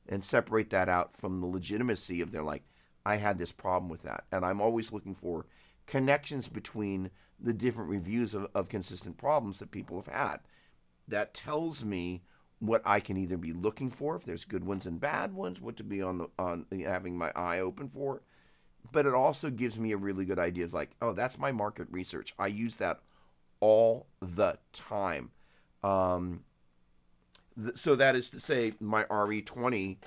and separate that out from the legitimacy of their, like, I had this problem with that. And I'm always looking for connections between the different reviews of consistent problems that people have had. That tells me what I can either be looking for, if there's good ones and bad ones, what to be on having my eye open for. But it also gives me a really good idea of, like, oh, that's my market research. I use that all the time. So that is to say, my RE20,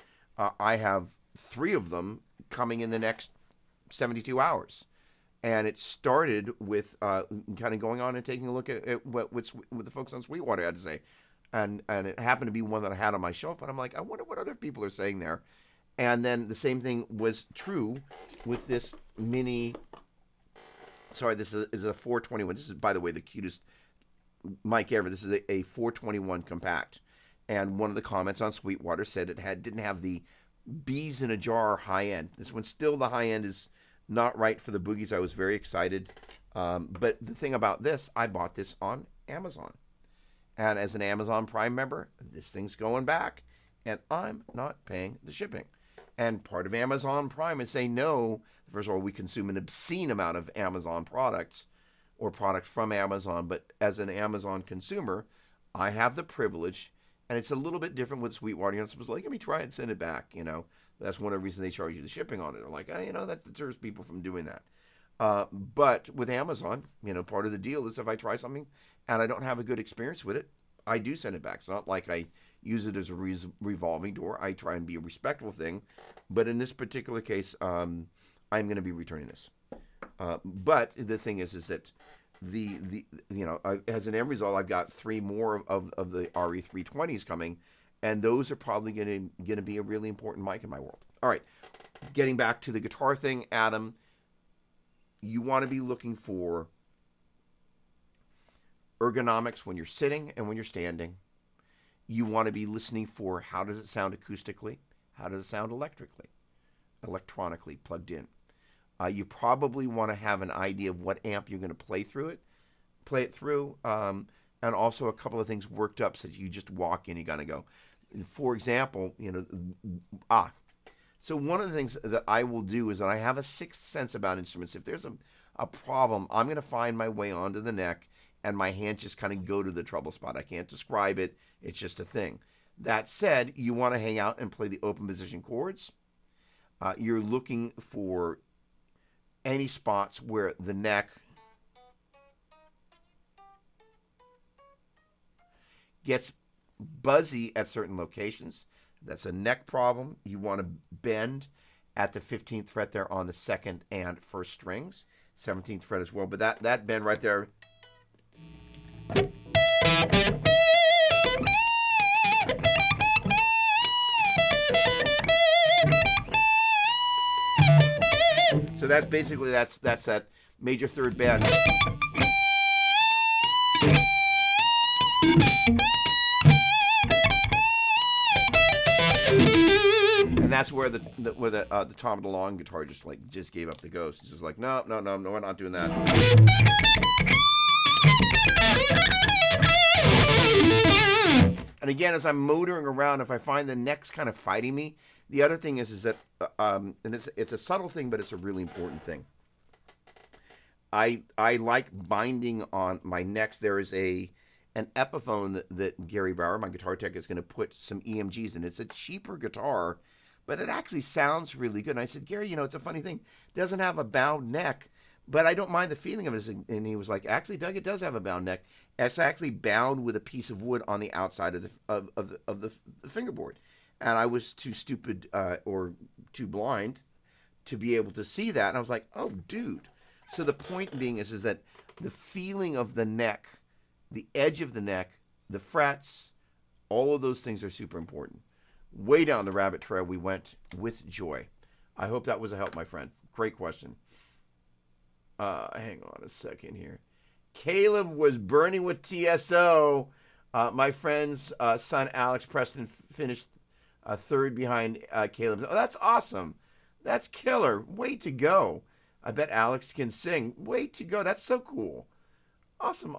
I have 3 of them coming in the next 72 hours. And it started with kind of going on and taking a look at what the folks on Sweetwater had to say. And it happened to be one that I had on my shelf, but I'm like, I wonder what other people are saying there. And then the same thing was true with this mini, sorry, this is a 421. This is, by the way, the cutest mic ever. This is a 421 compact. And one of the comments on Sweetwater said it didn't have the bees in a jar high end. This one, still the high end is not right for the boogies. I was very excited. But the thing about this, I bought this on Amazon. And as an Amazon Prime member, this thing's going back, and I'm not paying the shipping. And part of Amazon Prime is saying no. First of all, we consume an obscene amount of Amazon products or products from Amazon, but as an Amazon consumer, I have the privilege, and it's a little bit different with Sweetwater. You're not supposed to like, let me try it and send it back. That's one of the reasons they charge you the shipping on it. They're like, that deters people from doing that. But with Amazon, part of the deal is if I try something and I don't have a good experience with it, I do send it back. It's not like I use it as a revolving door. I try and be a respectful thing. But in this particular case, I'm going to be returning this. But the thing is that as an end result, I've got 3 more of the RE320s coming, and those are probably going to be a really important mic in my world. All right, getting back to the guitar thing, Adam, you want to be looking for ergonomics when you're sitting and when you're standing. You want to be listening for how does it sound acoustically, how does it sound electronically plugged in. You probably want to have an idea of what amp you're going to play it through, and also a couple of things worked up so that you just walk in, you got to go. For example, so one of the things that I will do is that I have a sixth sense about instruments. If there's a problem, I'm going to find my way onto the neck, and my hands just kind of go to the trouble spot. I can't describe it. It's just a thing. That said, you want to hang out and play the open position chords. You're looking for any spots where the neck gets buzzy at certain locations. That's a neck problem. You want to bend at the 15th fret there on the 2nd and 1st strings. 17th fret as well. But that bend right there. So that's basically that's that major third bend. And that's where the Tom DeLonge guitar just gave up the ghost. It's just like, no, we're not doing that. And again, as I'm motoring around, if I find the neck's kind of fighting me, the other thing is that, and it's a subtle thing, but it's a really important thing. I like binding on my necks. There is an Epiphone that Gary Bauer, my guitar tech, is going to put some EMGs in. It's a cheaper guitar, but it actually sounds really good. And I said, Gary, it's a funny thing. It doesn't have a bound neck, but I don't mind the feeling of it. And he was like, actually, Doug, it does have a bound neck. It's actually bound with a piece of wood on the outside of the fingerboard. And I was too stupid or too blind to be able to see that. And I was like, oh, dude. So the point being is that the feeling of the neck, the edge of the neck, the frets, all of those things are super important. Way down the rabbit trail we went with joy. I hope that was a help, my friend. Great question. Hang on a second here. Caleb was burning with TSO. My friend's son, Alex Preston, finished third behind Caleb. Oh, that's awesome. That's killer. Way to go. I bet Alex can sing. Way to go. That's so cool. Awesome.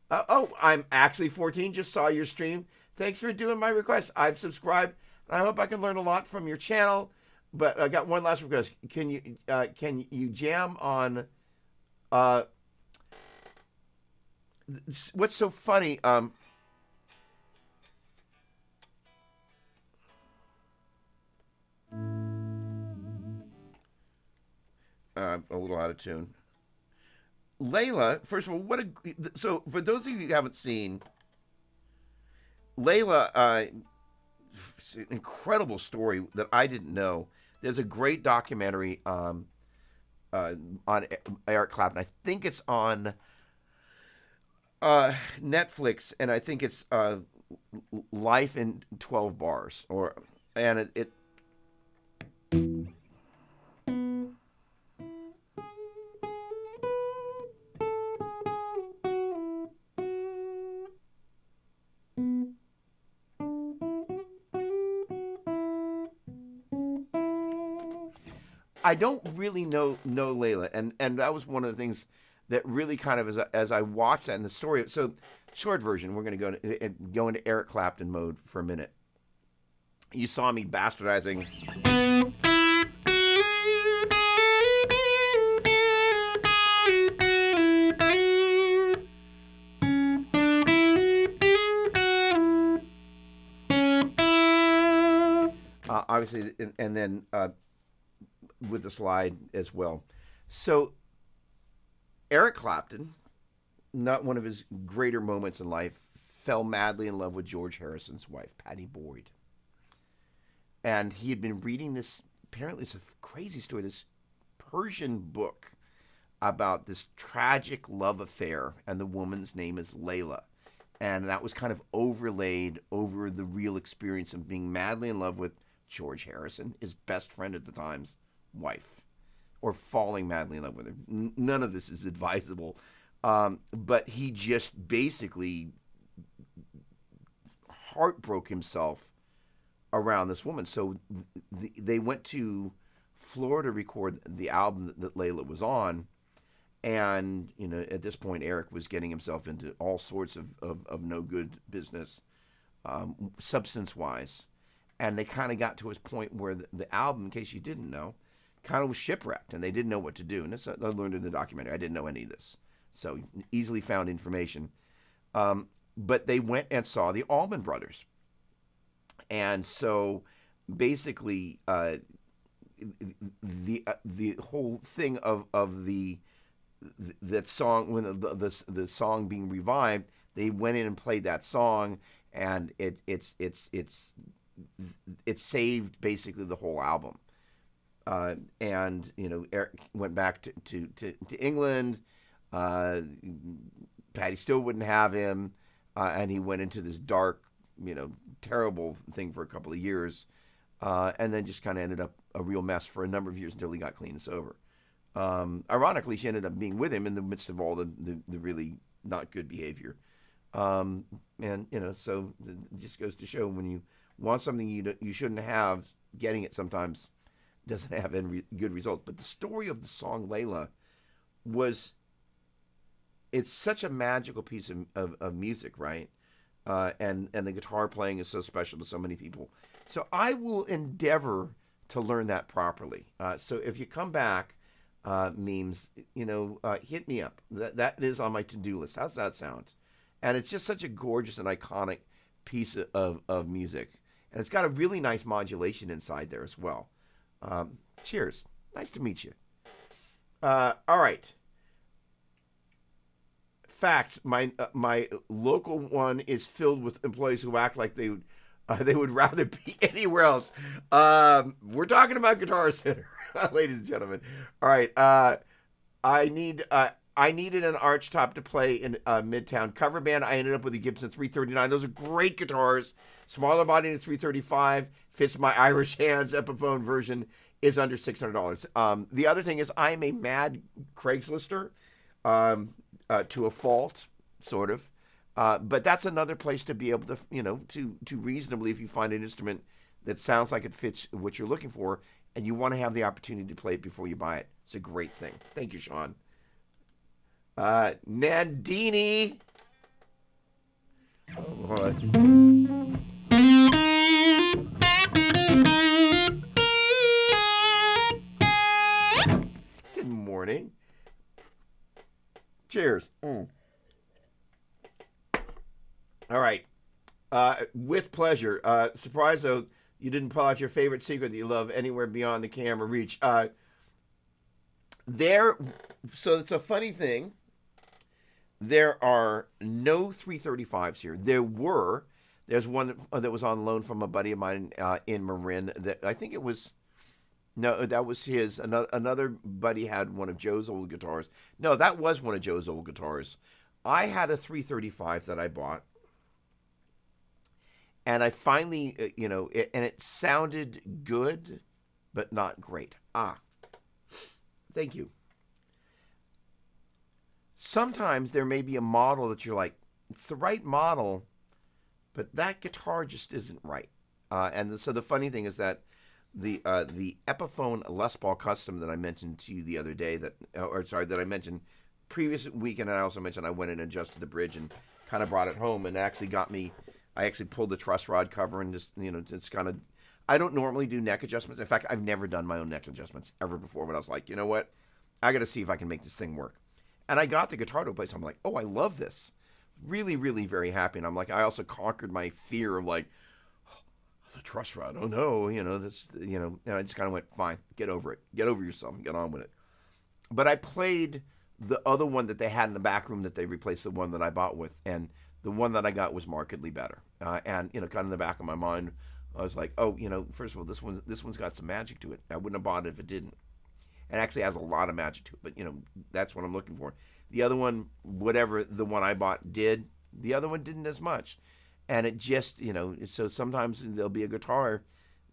I'm actually 14. Just saw your stream. Thanks for doing my request. I've subscribed. I hope I can learn a lot from your channel. But I got one last request. Can you jam on what's so funny? A little out of tune. Layla, first of all, so for those of you who haven't seen, Layla, incredible story that I didn't know. There's a great documentary on Eric Clapton. I think it's on Netflix, and I think it's Life in 12 Bars, and it I don't really know Layla, and that was one of the things that really kind of as I watched that in the story. So, short version, we're going to go into Eric Clapton mode for a minute. You saw me bastardizing obviously, and then with the slide as well. So Eric Clapton, not one of his greater moments in life, fell madly in love with George Harrison's wife, Pattie Boyd. And he had been reading this, apparently it's a crazy story, this Persian book about this tragic love affair, and the woman's name is Layla. And that was kind of overlaid over the real experience of being madly in love with George Harrison, his best friend at the time's wife, or falling madly in love with her. None of this is advisable. But he just basically heartbroke himself around this woman. So they went to Florida to record the album that Layla was on. And, at this point, Eric was getting himself into all sorts of no good business, substance-wise. And they kind of got to his point where the album, in case you didn't know, kind of was shipwrecked, and they didn't know what to do. And I learned in the documentary. I didn't know any of this. So easily found information. But they went and saw the Allman Brothers. And so basically the whole thing of that song, when the song being revived, they went in and played that song, and it saved basically the whole album. And Eric went back to England. Patty still wouldn't have him, and he went into this dark, terrible thing for a couple of years, and then just kind of ended up a real mess for a number of years until he got clean and sober. Ironically, she ended up being with him in the midst of all the really not good behavior. And, so it just goes to show, when you want something you shouldn't have, getting it sometimes doesn't have any good results. But the story of the song Layla it's such a magical piece of music, right? And the guitar playing is so special to so many people. So I will endeavor to learn that properly. So if you come back, memes, hit me up. That is on my to-do list. How's that sound? And it's just such a gorgeous and iconic piece of music. And it's got a really nice modulation inside there as well. Cheers. Nice to meet you. All right. Facts. My local one is filled with employees who act like they would rather be anywhere else. We're talking about Guitar Center, ladies and gentlemen. All right. I needed an archtop to play in Midtown cover band. I ended up with a Gibson 339. Those are great guitars. Smaller body than 335. Fits my Irish hands. Epiphone version is under $600. The other thing is, I'm a mad Craigslister, to a fault, sort of. But that's another place to be able to, to reasonably, if you find an instrument that sounds like it fits what you're looking for, and you want to have the opportunity to play it before you buy it. It's a great thing. Thank you, Sean. Nandini. Oh, hold on. Good morning. Cheers. All right. With pleasure. Surprised, though, you didn't pull out your favorite secret that you love anywhere beyond the camera reach. So it's a funny thing. There are no 335s here. There's one that was on loan from a buddy of mine in Marin. That I think it was. No, that was his. Another buddy had one of Joe's old guitars. No, that was one of Joe's old guitars. I had a 335 that I bought. And I finally, and it sounded good, but not great. Thank you. Sometimes there may be a model that you're like, it's the right model, but that guitar just isn't right. So the funny thing is that the Epiphone Les Paul Custom that I mentioned to you the other day, that I mentioned previous weekend, and I also mentioned I went and adjusted the bridge and kind of brought it home, and actually got me. I actually pulled the truss rod cover and just kind of. I don't normally do neck adjustments. In fact, I've never done my own neck adjustments ever before. But I was like, you know what? I got to see if I can make this thing work. And I got the guitar to a place. I'm like, oh, I love this. Really, really very happy. And I'm like, I also conquered my fear of like, truss rod. Oh no, that's and I just kind of went, fine, get over it, get over yourself, and get on with it. But I played the other one that they had in the back room that they replaced the one that I bought with, and the one that I got was markedly better. And kind of in the back of my mind, I was like, oh, first of all, this one's got some magic to it. I wouldn't have bought it if it didn't. It actually has a lot of magic to it, but that's what I'm looking for. The other one, whatever the one I bought did, the other one didn't as much. And it just, so sometimes there'll be a guitar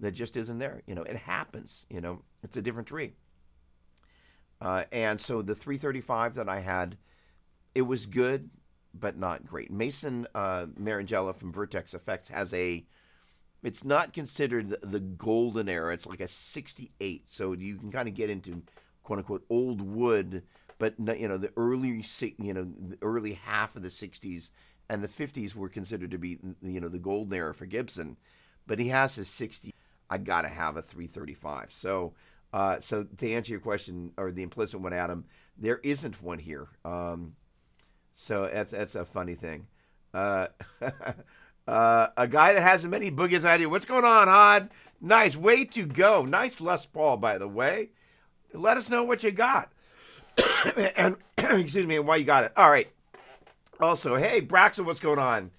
that just isn't there. It happens. It's a different tree. And so the 335 that I had, it was good, but not great. Mason Marangella from Vertex Effects has it's not considered the golden era. It's like a 68. So you can kind of get into quote unquote old wood, but the early half of the 60s and the 50s were considered to be the golden era for Gibson. But he has his 60. I gotta have a 335. So to answer your question, or the implicit one, Adam, there isn't one here. So that's a funny thing. A guy that has as many boogies as I do. What's going on, Hod? Nice. Way to go. Nice Les Paul, by the way. Let us know what you got. And excuse me, and why you got it. All right. Also, hey, Braxton, what's going on?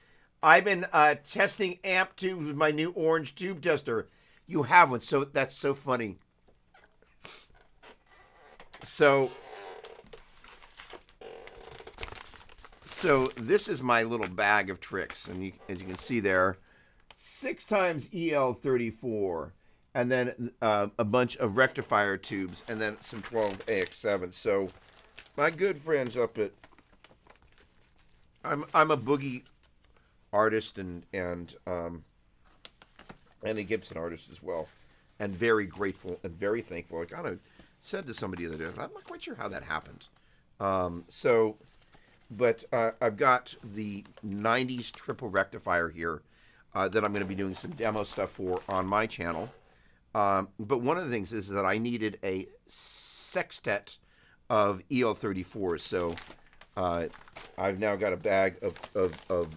I've been testing amp tubes with my new orange tube tester. You have one. So that's so funny. So this is my little bag of tricks, and as you can see there, 6 times EL34, and then a bunch of rectifier tubes, and then some 12 AX7. So my good friends up at I'm a boogie artist and a Gibson artist as well, and very grateful and very thankful. I kind of said to somebody the other day, I'm not quite sure how that happened. But I've got the 90s triple rectifier here that I'm going to be doing some demo stuff for on my channel. But one of the things is that I needed a sextet of EL34s. So I've now got a bag of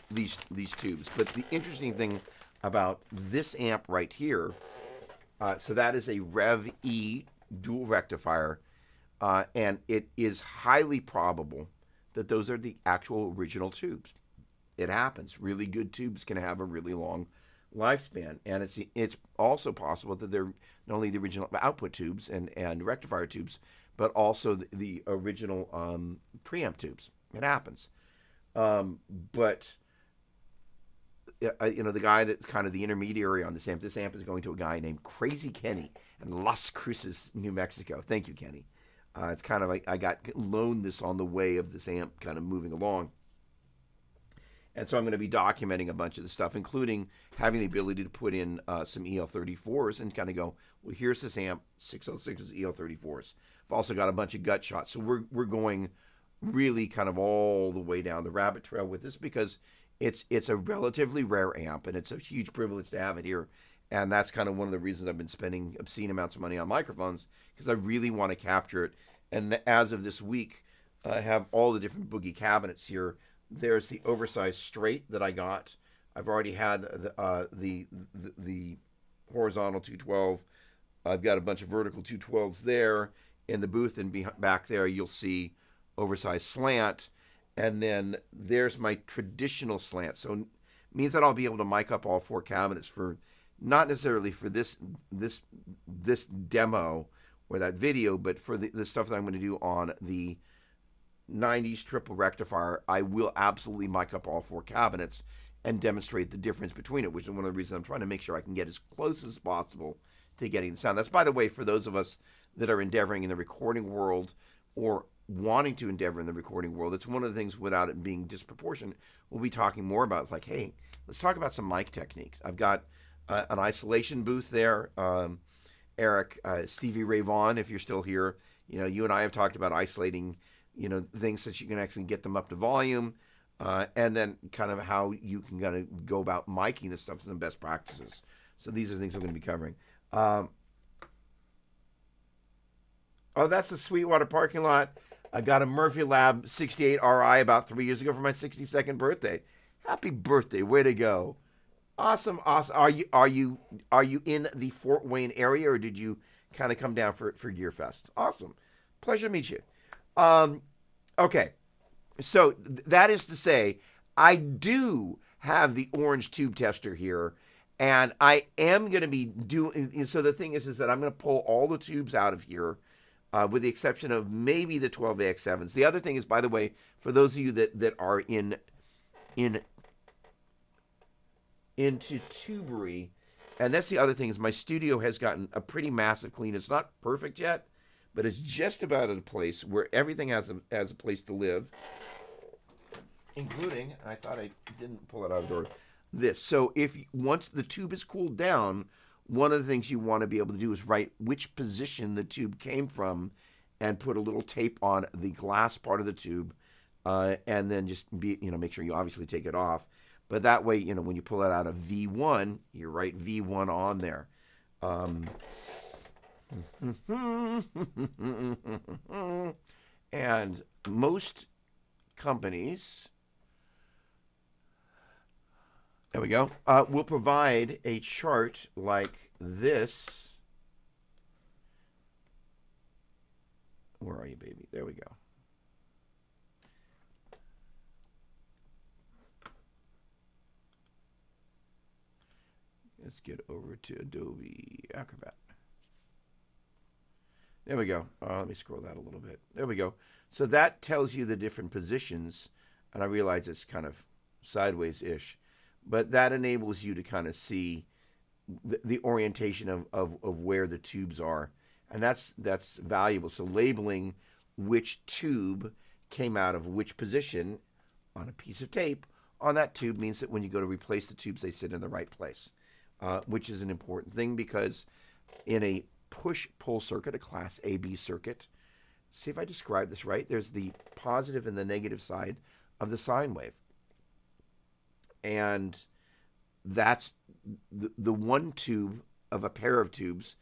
these tubes. But the interesting thing about this amp right here, so that is a Rev E dual rectifier, and it is highly probable that those are the actual original tubes. It happens. Really good tubes can have a really long lifespan, and it's also possible that they're not only the original output tubes and rectifier tubes, but also the original preamp tubes. It happens. But the guy that's kind of the intermediary on this amp is going to a guy named Crazy Kenny in Las Cruces, New Mexico. Thank you, Kenny. It's kind of like I got loaned this on the way of this amp kind of moving along. And so I'm going to be documenting a bunch of the stuff, including having the ability to put in some EL34s and kind of go, well, here's this amp, 606's EL34s. I've also got a bunch of gut shots. So we're going really kind of all the way down the rabbit trail with this because it's a relatively rare amp, and it's a huge privilege to have it here. And that's kind of one of the reasons I've been spending obscene amounts of money on microphones, because I really want to capture it. And as of this week, I have all the different boogie cabinets here. There's the oversized straight that I got. I've already had the horizontal 212. I've got a bunch of vertical 212s there in the booth, and back there you'll see oversized slant. And then there's my traditional slant. So it means that I'll be able to mic up all 4 cabinets for not necessarily for this demo or that video, but for the stuff that I'm going to do on the 90s triple rectifier. I will absolutely mic up all 4 cabinets and demonstrate the difference between it, which is one of the reasons I'm trying to make sure I can get as close as possible to getting the sound. That's, by the way, for those of us that are endeavoring in the recording world or wanting to endeavor in the recording world. It's one of the things, without it being disproportionate, we'll be talking more about. It's like, hey, let's talk about some mic techniques. I've got an isolation booth there. Eric, Stevie Ray Vaughan, if you're still here, you and I have talked about isolating, things so that you can actually get them up to volume, and then kind of how you can kind of go about miking this stuff, some best practices. So these are things we're going to be covering. Oh, that's the Sweetwater parking lot. I got a Murphy Lab 68 RI about 3 years ago for my 62nd birthday. Happy birthday. Way to go. Awesome, awesome. Are you in the Fort Wayne area, or did you kind of come down for Gear Fest? Awesome, pleasure to meet you. Um, okay, so that is to say, I do have the orange tube tester here, and I am going to be doing. So the thing is that I'm going to pull all the tubes out of here, with the exception of maybe the 12AX7s. The other thing is, by the way, for those of you that are in into tubery. And that's the other thing is my studio has gotten a pretty massive clean. It's not perfect yet, but it's just about at a place where everything has a place to live, including, I thought I didn't pull it out of the door, this. So if once the tube is cooled down, one of the things you want to be able to do is write which position the tube came from and put a little tape on the glass part of the tube, and then just make sure you obviously take it off. But that way, when you pull it out of V1, you write V1 on there. And most companies, there we go, will provide a chart like this. Where are you, baby? There we go. Let's get over to Adobe Acrobat. There we go. Let me scroll that a little bit. There we go. So that tells you the different positions, and I realize it's kind of sideways-ish, but that enables you to kind of see the orientation of where the tubes are, and that's valuable. So labeling which tube came out of which position on a piece of tape on that tube means that when you go to replace the tubes, they sit in the right place. Which is an important thing because in a push-pull circuit, a class AB circuit, see if I describe this right, there's the positive and the negative side of the sine wave. And that's the one tube of a pair of tubes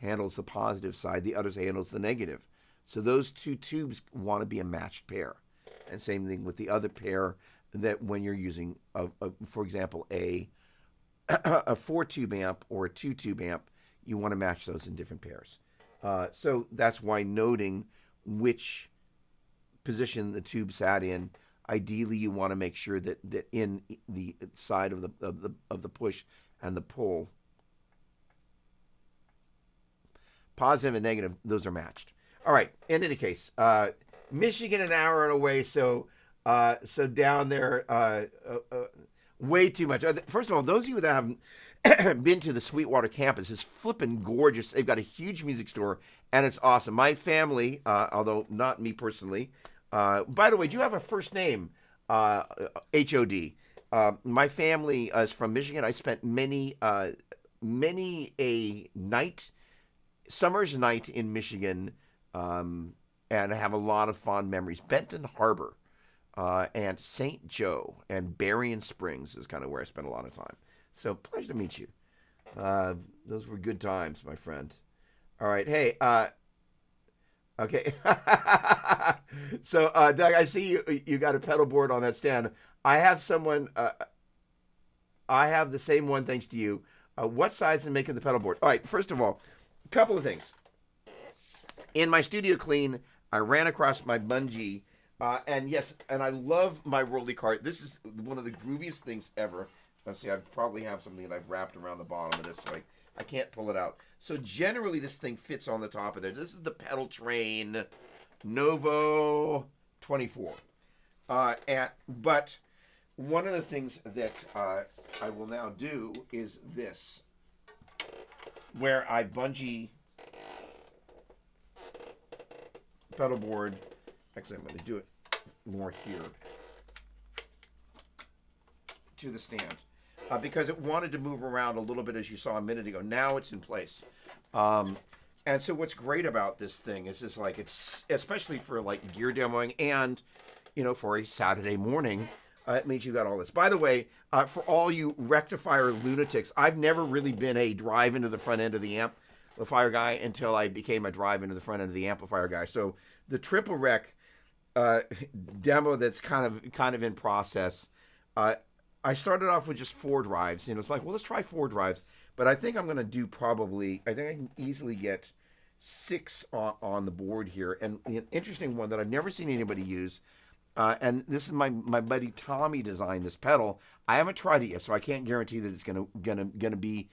handles the positive side, the other handles the negative. So those two tubes want to be a matched pair. And same thing with the other pair, that when you're using, for example, a 4-tube amp or a 2-tube amp, you want to match those in different pairs. So that's why noting which position the tube sat in, ideally you want to make sure that in the side of the push and the pull, positive and negative, those are matched. All right. In any case, Michigan an hour away, so down there. Way too much. First of all, those of you that haven't been to the Sweetwater campus, is flipping gorgeous. They've got a huge music store, and it's awesome. My family, although not me personally, by the way, do you have a first name? HOD. My family is from Michigan. I spent many a summer's night in Michigan, and I have a lot of fond memories. Benton Harbor. And St. Joe and Berrien Springs is kind of where I spent a lot of time. So pleasure to meet you. Those were good times, my friend. All right. Hey, okay. So, Doug, I see you got a pedal board on that stand. I have someone, I have the same one thanks to you. What size and make of the pedal board? All right. First of all, a couple of things. In my studio clean, I ran across my bungee. And yes, and I love my rolly cart. This is one of the grooviest things ever. Let's see, I probably have something that I've wrapped around the bottom of this, so I can't pull it out. So generally, this thing fits on the top of there. This is the Pedal Train Novo 24. But one of the things that I will now do is this, where I bungee pedal board. Actually, I'm going to do it more here to the stand because it wanted to move around a little bit, as you saw a minute ago. Now it's in place. And so what's great about this thing is just like, it's especially for like gear demoing and, for a Saturday morning, it means you got all this. By the way, for all you rectifier lunatics, I've never really been a drive into the front end of the amplifier guy until I became a drive into the front end of the amplifier guy. So the triple rec demo that's kind of in process. I started off with just 4 drives. It's like, well, let's try 4 drives. But I think I'm going to do probably, I think I can easily get 6 on the board here. And an interesting one that I've never seen anybody use, and this is my buddy Tommy designed this pedal. I haven't tried it yet, so I can't guarantee that it's gonna be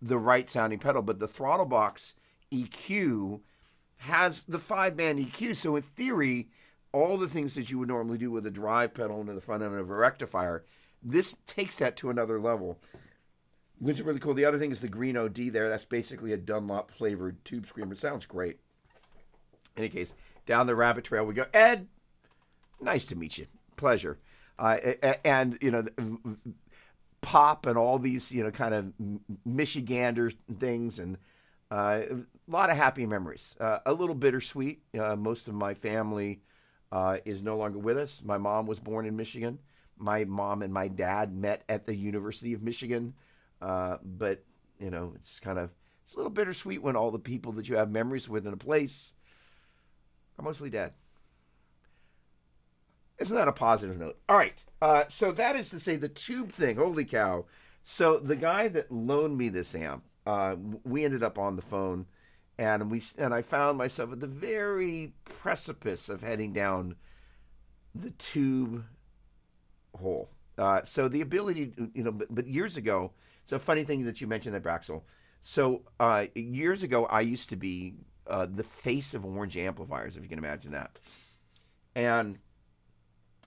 the right sounding pedal. But the throttle box EQ has the 5-band EQ, so in theory, all the things that you would normally do with a drive pedal into the front end of a rectifier, this takes that to another level, which is really cool. The other thing is the green OD there. That's basically a Dunlop flavored tube screamer. It sounds great. In any case, down the rabbit trail we go. Ed, nice to meet you. Pleasure. And, Pop and all these, kind of Michigander things, and a lot of happy memories. A little bittersweet. Most of my family is no longer with us. My mom was born in Michigan. My mom and my dad met at the University of Michigan. But, it's a little bittersweet when all the people that you have memories with in a place are mostly dead. Isn't that a positive note? All right. So that is to say the tube thing. Holy cow. So the guy that loaned me this amp, we ended up on the phone, and I found myself at the very precipice of heading down the tube hole. So the ability to, but years ago, so funny thing that you mentioned that, Braxel. So years ago, I used to be the face of Orange amplifiers, if you can imagine that. And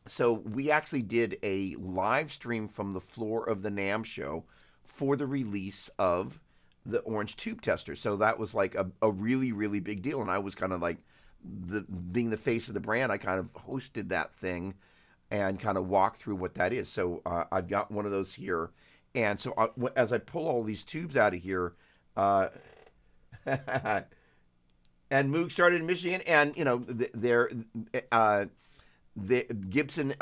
so we actually did a live stream from the floor of the NAMM show for the release of the Orange tube tester. So that was like a really, really big deal. And I was kind of like, being the face of the brand, I kind of hosted that thing and kind of walked through what that is. So I've got one of those here. And so as I pull all these tubes out of here, and Moog started in Michigan, and, Gibson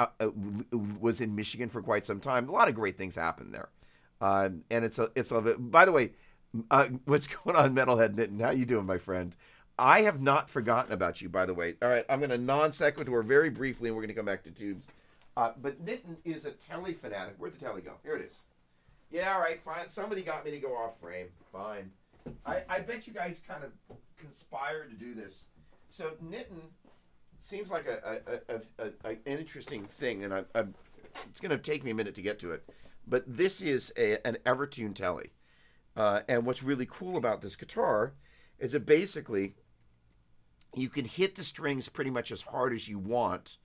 was in Michigan for quite some time. A lot of great things happened there, and it's by the way, what's going on, Metalhead Nitten? How you doing, my friend? I have not forgotten about you, by the way. All right, I'm going to non sequitur very briefly, and we're going to come back to tubes. But Nitten is a telly fanatic. Where'd the telly go? Here it is. Yeah, all right, fine. Somebody got me to go off frame. Fine. I bet you guys kind of conspired to do this. So Nitten seems like an interesting thing, and it's going to take me a minute to get to it. But this is an Evertune telly. And what's really cool about this guitar is that basically you can hit the strings pretty much as hard as you want,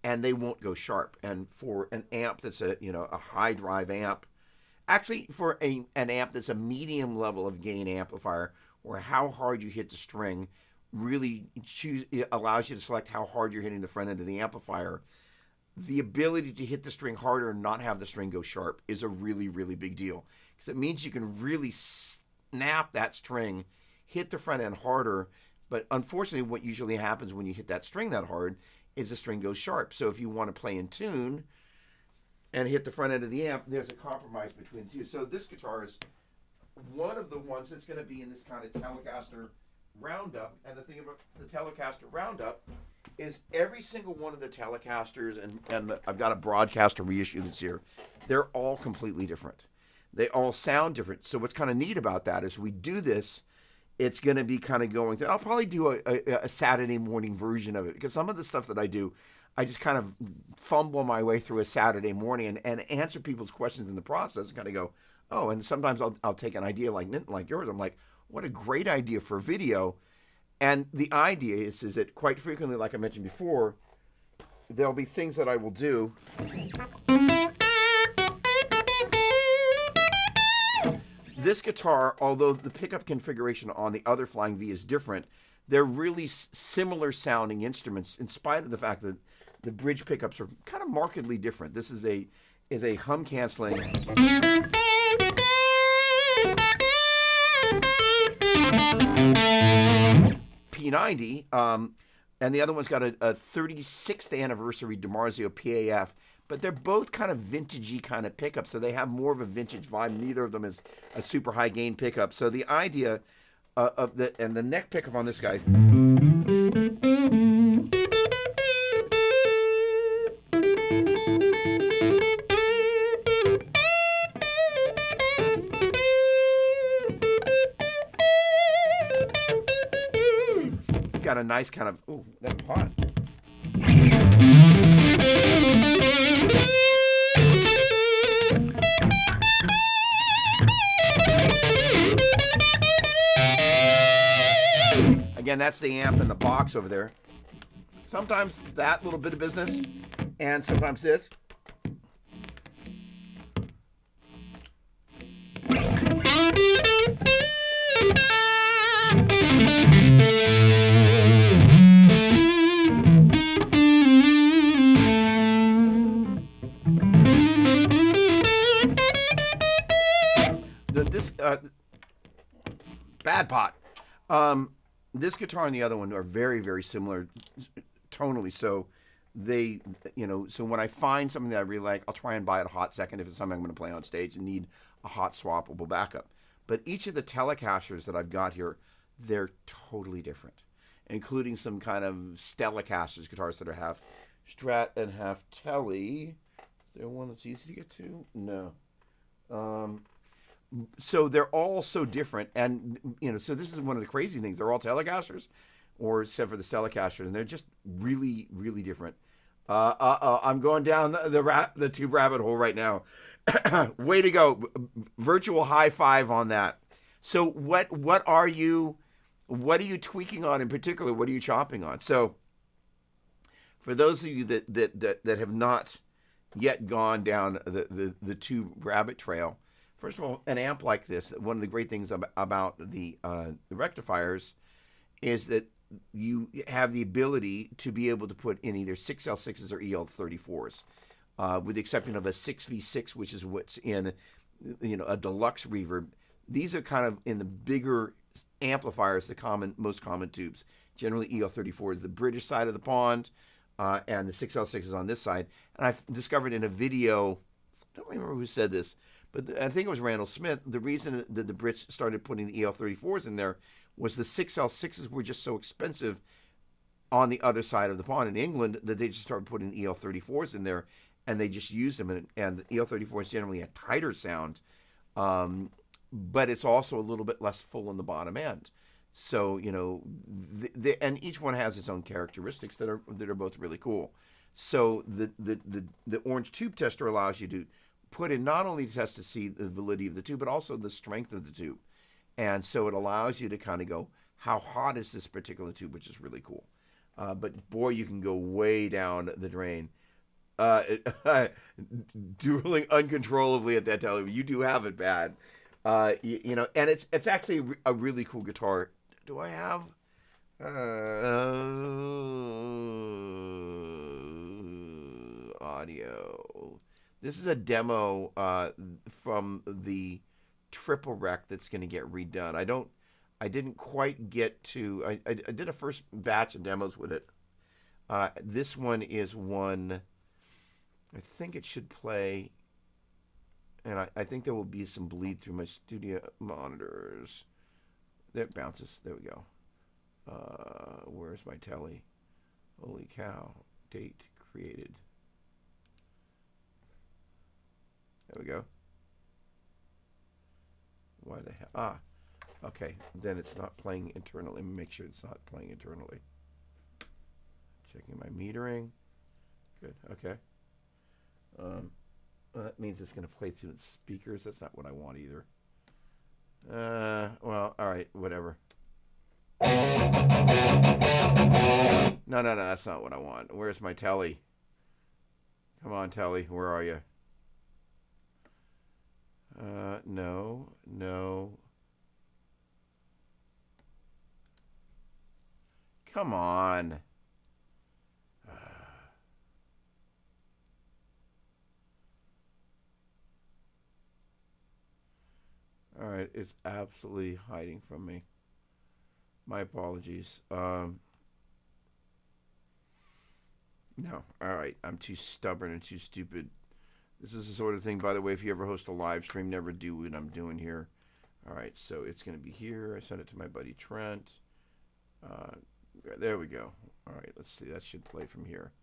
and they won't go sharp. And for an amp that's a high drive amp, actually for an amp that's a medium level of gain amplifier, where how hard you hit the string really allows you to select how hard you're hitting the front end of the amplifier. The ability to hit the string harder and not have the string go sharp is a really, really big deal, because it means you can really snap that string, hit the front end harder. But unfortunately, what usually happens when you hit that string that hard is the string goes sharp. So if you want to play in tune and hit the front end of the amp, there's a compromise between the two. So this guitar is one of the ones that's going to be in this kind of Telecaster Roundup. And the thing about the Telecaster Roundup is every single one of the Telecasters, and I've got a broadcaster reissue that's here, they're all completely different. They all sound different. So what's kind of neat about that is we do this, it's going to be kind of going through. I'll probably do a Saturday morning version of it, because some of the stuff that I do, I just kind of fumble my way through a Saturday morning and answer people's questions in the process and kind of go, oh, and sometimes I'll take an idea like yours. I'm like, what a great idea for a video. And the idea is that quite frequently, like I mentioned before, there'll be things that I will do. This guitar, although the pickup configuration on the other Flying V is different, they're really similar sounding instruments, in spite of the fact that the bridge pickups are kind of markedly different. This is a hum canceling P90, and the other one's got a 36th anniversary DiMarzio PAF, but they're both kind of vintagey kind of pickups, so they have more of a vintage vibe. Neither of them is a super high gain pickup. So the idea of the neck pickup on this guy, got a nice kind of, ooh, that pot. Again, that's the amp in the box over there. Sometimes that little bit of business, and sometimes this. This bad pot. This guitar and the other one are very, very similar tonally. So they, so when I find something that I really like, I'll try and buy it a hot second if it's something I'm going to play on stage and need a hot swappable backup. But each of the Telecasters that I've got here, they're totally different, including some kind of Stellacasters guitars that are half Strat and half Tele. Is there one that's easy to get to? No. So they're all so different, and so this is one of the crazy things. They're all Telecasters, or except for the Stellacasters, and they're just really, really different. I'm going down the tube rabbit hole right now. Way to go! Virtual high five on that. So what are you tweaking on in particular? What are you chopping on? So for those of you that have not yet gone down the tube rabbit trail. First of all, an amp like this, one of the great things about the rectifiers is that you have the ability to be able to put in either 6L6s or EL34s, with the exception of a 6V6, which is what's in a deluxe reverb. These are kind of in the bigger amplifiers, the most common tubes. Generally, EL34 is the British side of the pond, and the 6L6 is on this side. And I've discovered in a video, I don't remember who said this, but I think it was Randall Smith. The reason that the Brits started putting the EL34s in there was the 6L6s were just so expensive on the other side of the pond in England that they just started putting the EL34s in there, and they just used them. And the EL34 is generally a tighter sound, but it's also a little bit less full in the bottom end. So and each one has its own characteristics that are both really cool. So the orange tube tester allows you to put in not only to test to see the validity of the tube, but also the strength of the tube. And so it allows you to kind of go, how hot is this particular tube, which is really cool. But boy, you can go way down the drain. Dueling uncontrollably at that television. You do have it bad. And it's actually a really cool guitar. Do I have audio? This is a demo from the triple rec that's going to get redone. I didn't quite get to. I did a first batch of demos with it. This one is one. I think it should play, and I think there will be some bleed through my studio monitors. There it bounces. There we go. Where's my telly? Holy cow! Date created. There we go. Why the hell? Ah, okay. Then it's not playing internally. Let me make sure it's not playing internally. Checking my metering. Good. Okay. Well, that means it's going to play through the speakers. That's not what I want either. Well, all right. Whatever. No. That's not what I want. Where's my telly? Come on, telly. Where are you? No. Come on. All right, it's absolutely hiding from me. My apologies. No. All right, I'm too stubborn and too stupid. This is the sort of thing, by the way, if you ever host a live stream, never do what I'm doing here. All right, so it's going to be here. I sent it to my buddy Trent. There we go. All right, let's see. That should play from here.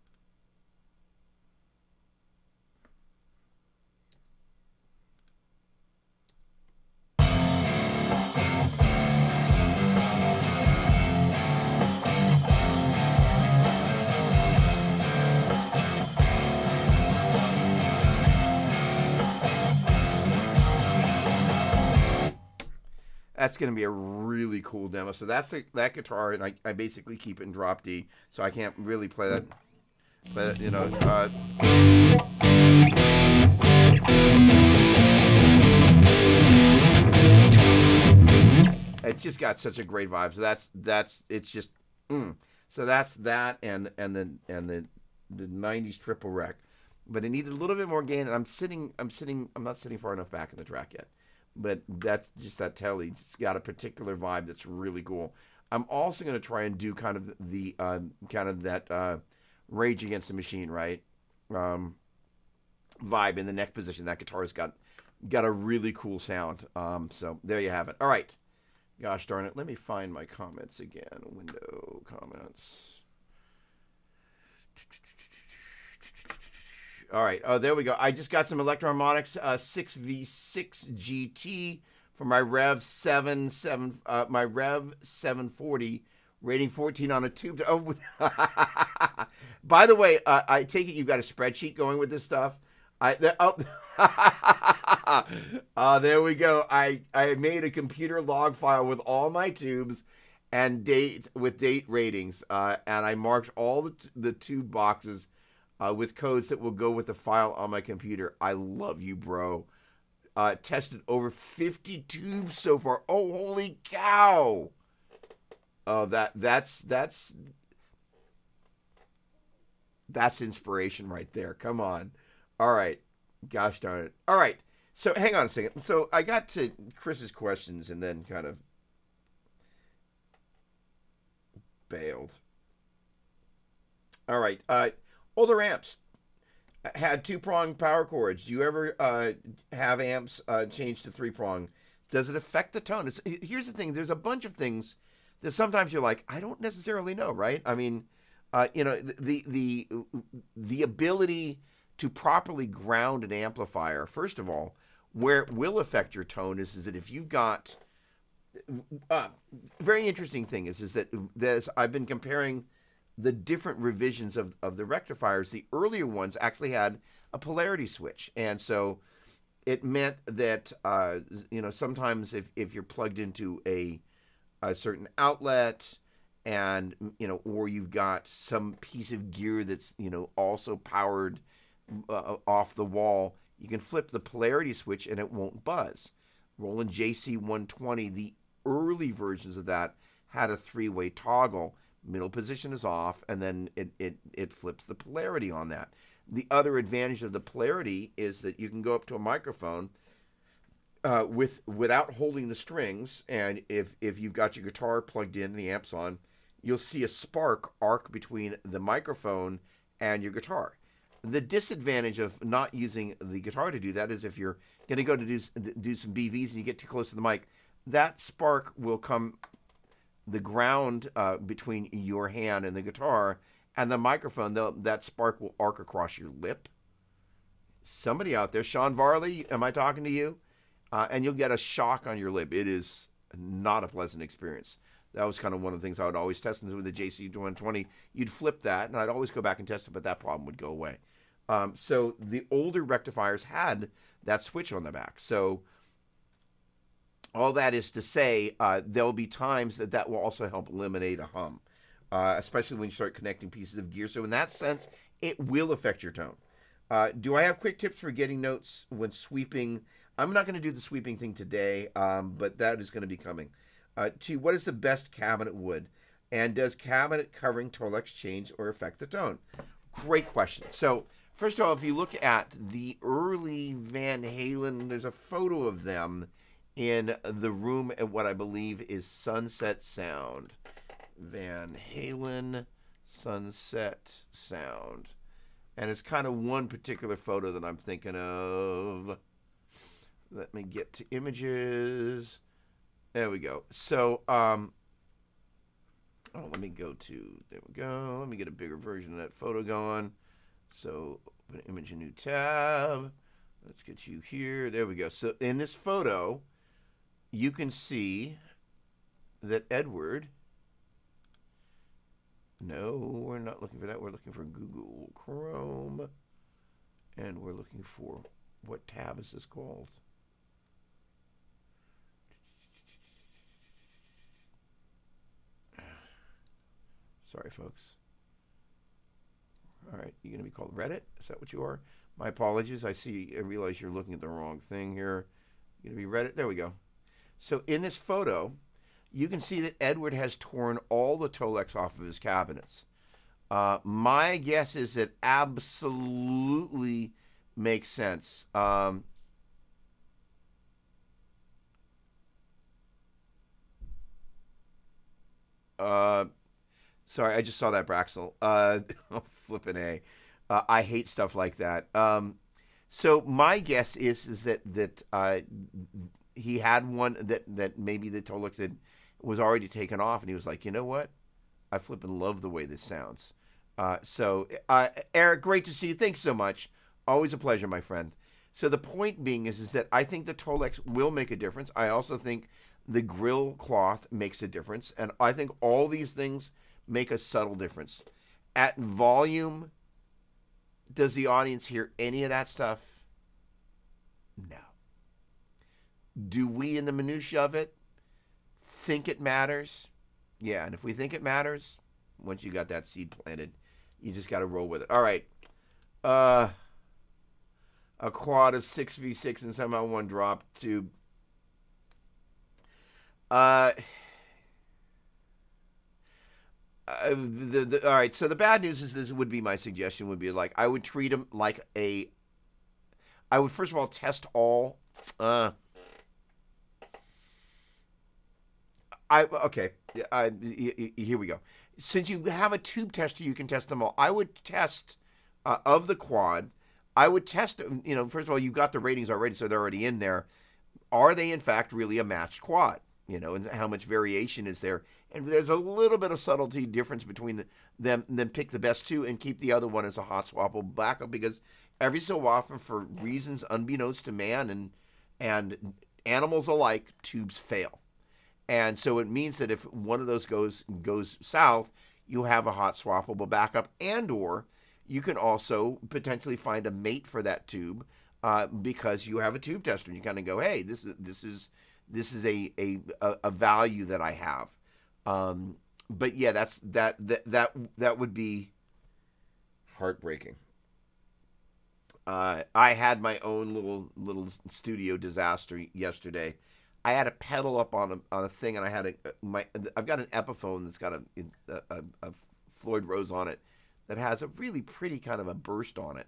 That's going to be a really cool demo. So that guitar, and I basically keep it in drop D, so I can't really play that. But it's just got such a great vibe. So that's it's just so that's that and the '90s triple rec, but it needed a little bit more gain. And I'm not sitting far enough back in the track yet, but that's just that telly. It's got a particular vibe that's really cool. I'm also going to try and do kind of the kind of that Rage Against the Machine, right? Vibe in the neck position. That guitar's got a really cool sound. So there you have it. All right. Gosh darn it. Let me find my comments again. Window comments. All right. Oh, there we go. I just got some Electro-Harmonix 6V6 GT for my Rev 740, rating 14 on a tube. Oh, by the way, I take it you've got a spreadsheet going with this stuff. There we go. I made a computer log file with all my tubes and date ratings, and I marked all the tube boxes with codes that will go with the file on my computer. I love you, bro. Tested over 50 tubes so far. Oh, holy cow! Oh, that's inspiration right there. Come on. All right. Gosh darn it. All right. So hang on a second. So I got to Chris's questions and then kind of bailed. All right. Older amps had 2-prong power cords. Do you ever have amps change to 3-prong? Does it affect the tone? Here's the thing. There's a bunch of things that sometimes you're like, I don't necessarily know, right? I mean, the ability to properly ground an amplifier, first of all, where it will affect your tone is that if you've got very interesting thing is that I've been comparing the different revisions of the rectifiers. The earlier ones actually had a polarity switch, and so it meant that sometimes if you're plugged into a certain outlet, and or you've got some piece of gear that's also powered off the wall, you can flip the polarity switch and it won't buzz. Roland JC120, the early versions of that had a 3-way toggle. Middle position is off, and then it flips the polarity on that. The other advantage of the polarity is that you can go up to a microphone without holding the strings, and if you've got your guitar plugged in, the amp's on, you'll see a spark arc between the microphone and your guitar. The disadvantage of not using the guitar to do that is if you're going to go to do some BVs and you get too close to the mic, that spark will come the ground between your hand and the guitar and the microphone. That spark will arc across your lip. Somebody out there, Sean Varley, am I talking to you? And you'll get a shock on your lip. It is not a pleasant experience. That was kind of one of the things I would always test with the JC120. You'd flip that, and I'd always go back and test it, but that problem would go away. So the older rectifiers had that switch on the back. So all that is to say, there'll be times that will also help eliminate a hum, especially when you start connecting pieces of gear. So in that sense, it will affect your tone. Do I have quick tips for getting notes when sweeping? I'm not going to do the sweeping thing today, but that is going to be coming. 2, what is the best cabinet wood? And does cabinet covering Tolex change or affect the tone? Great question. So first of all, if you look at the early Van Halen, there's a photo of them in the room at what I believe is Sunset Sound. Van Halen, Sunset Sound. And it's kind of one particular photo that I'm thinking of. Let me get to images. There we go. So, let me go to, there we go. Let me get a bigger version of that photo going. So, open image, a new tab. Let's get you here. There we go. So, in this photo, you can see that Edward, no, we're not looking for that. We're looking for Google Chrome. And we're looking for, what tab is this called? Sorry, folks. All right, you're going to be called Reddit? Is that what you are? My apologies. I realize you're looking at the wrong thing here. You're going to be Reddit? There we go. So in this photo, you can see that Edward has torn all the Tolex off of his cabinets. My guess is it absolutely makes sense. Sorry, I just saw that, Braxel. Oh, flippin' A. I hate stuff like that. So my guess is that he had one that maybe the Tolex was already taken off, and he was like, you know what? I flippin' love the way this sounds. Eric, great to see you. Thanks so much. Always a pleasure, my friend. So the point being is that I think the Tolex will make a difference. I also think the grill cloth makes a difference, and I think all these things make a subtle difference. At volume, does the audience hear any of that stuff? No. Do we, in the minutiae of it, think it matters? Yeah, and if we think it matters, once you got that seed planted, you just got to roll with it. All right. A quad of 6v6 and somehow one drop tube. All right, so the bad news is this would be my suggestion would be like I would treat them like I would first of all test all. Here we go. Since you have a tube tester, you can test them all. I would test of the quad. I would test. First of all, you've got the ratings already, so they're already in there. Are they in fact really a matched quad? And how much variation is there? And there's a little bit of subtlety difference between them. And then pick the best two and keep the other one as a hot swappable backup, because every so often, for reasons unbeknownst to man and animals alike, tubes fail. And so it means that if one of those goes south, you have a hot swappable backup, or you can also potentially find a mate for that tube because you have a tube tester. And you kind of go, hey, this is a value that I have. But yeah, that would be heartbreaking. I had my own little studio disaster yesterday. I had a pedal up on a thing, and I had I've got an Epiphone that's got a Floyd Rose on it that has a really pretty kind of a burst on it,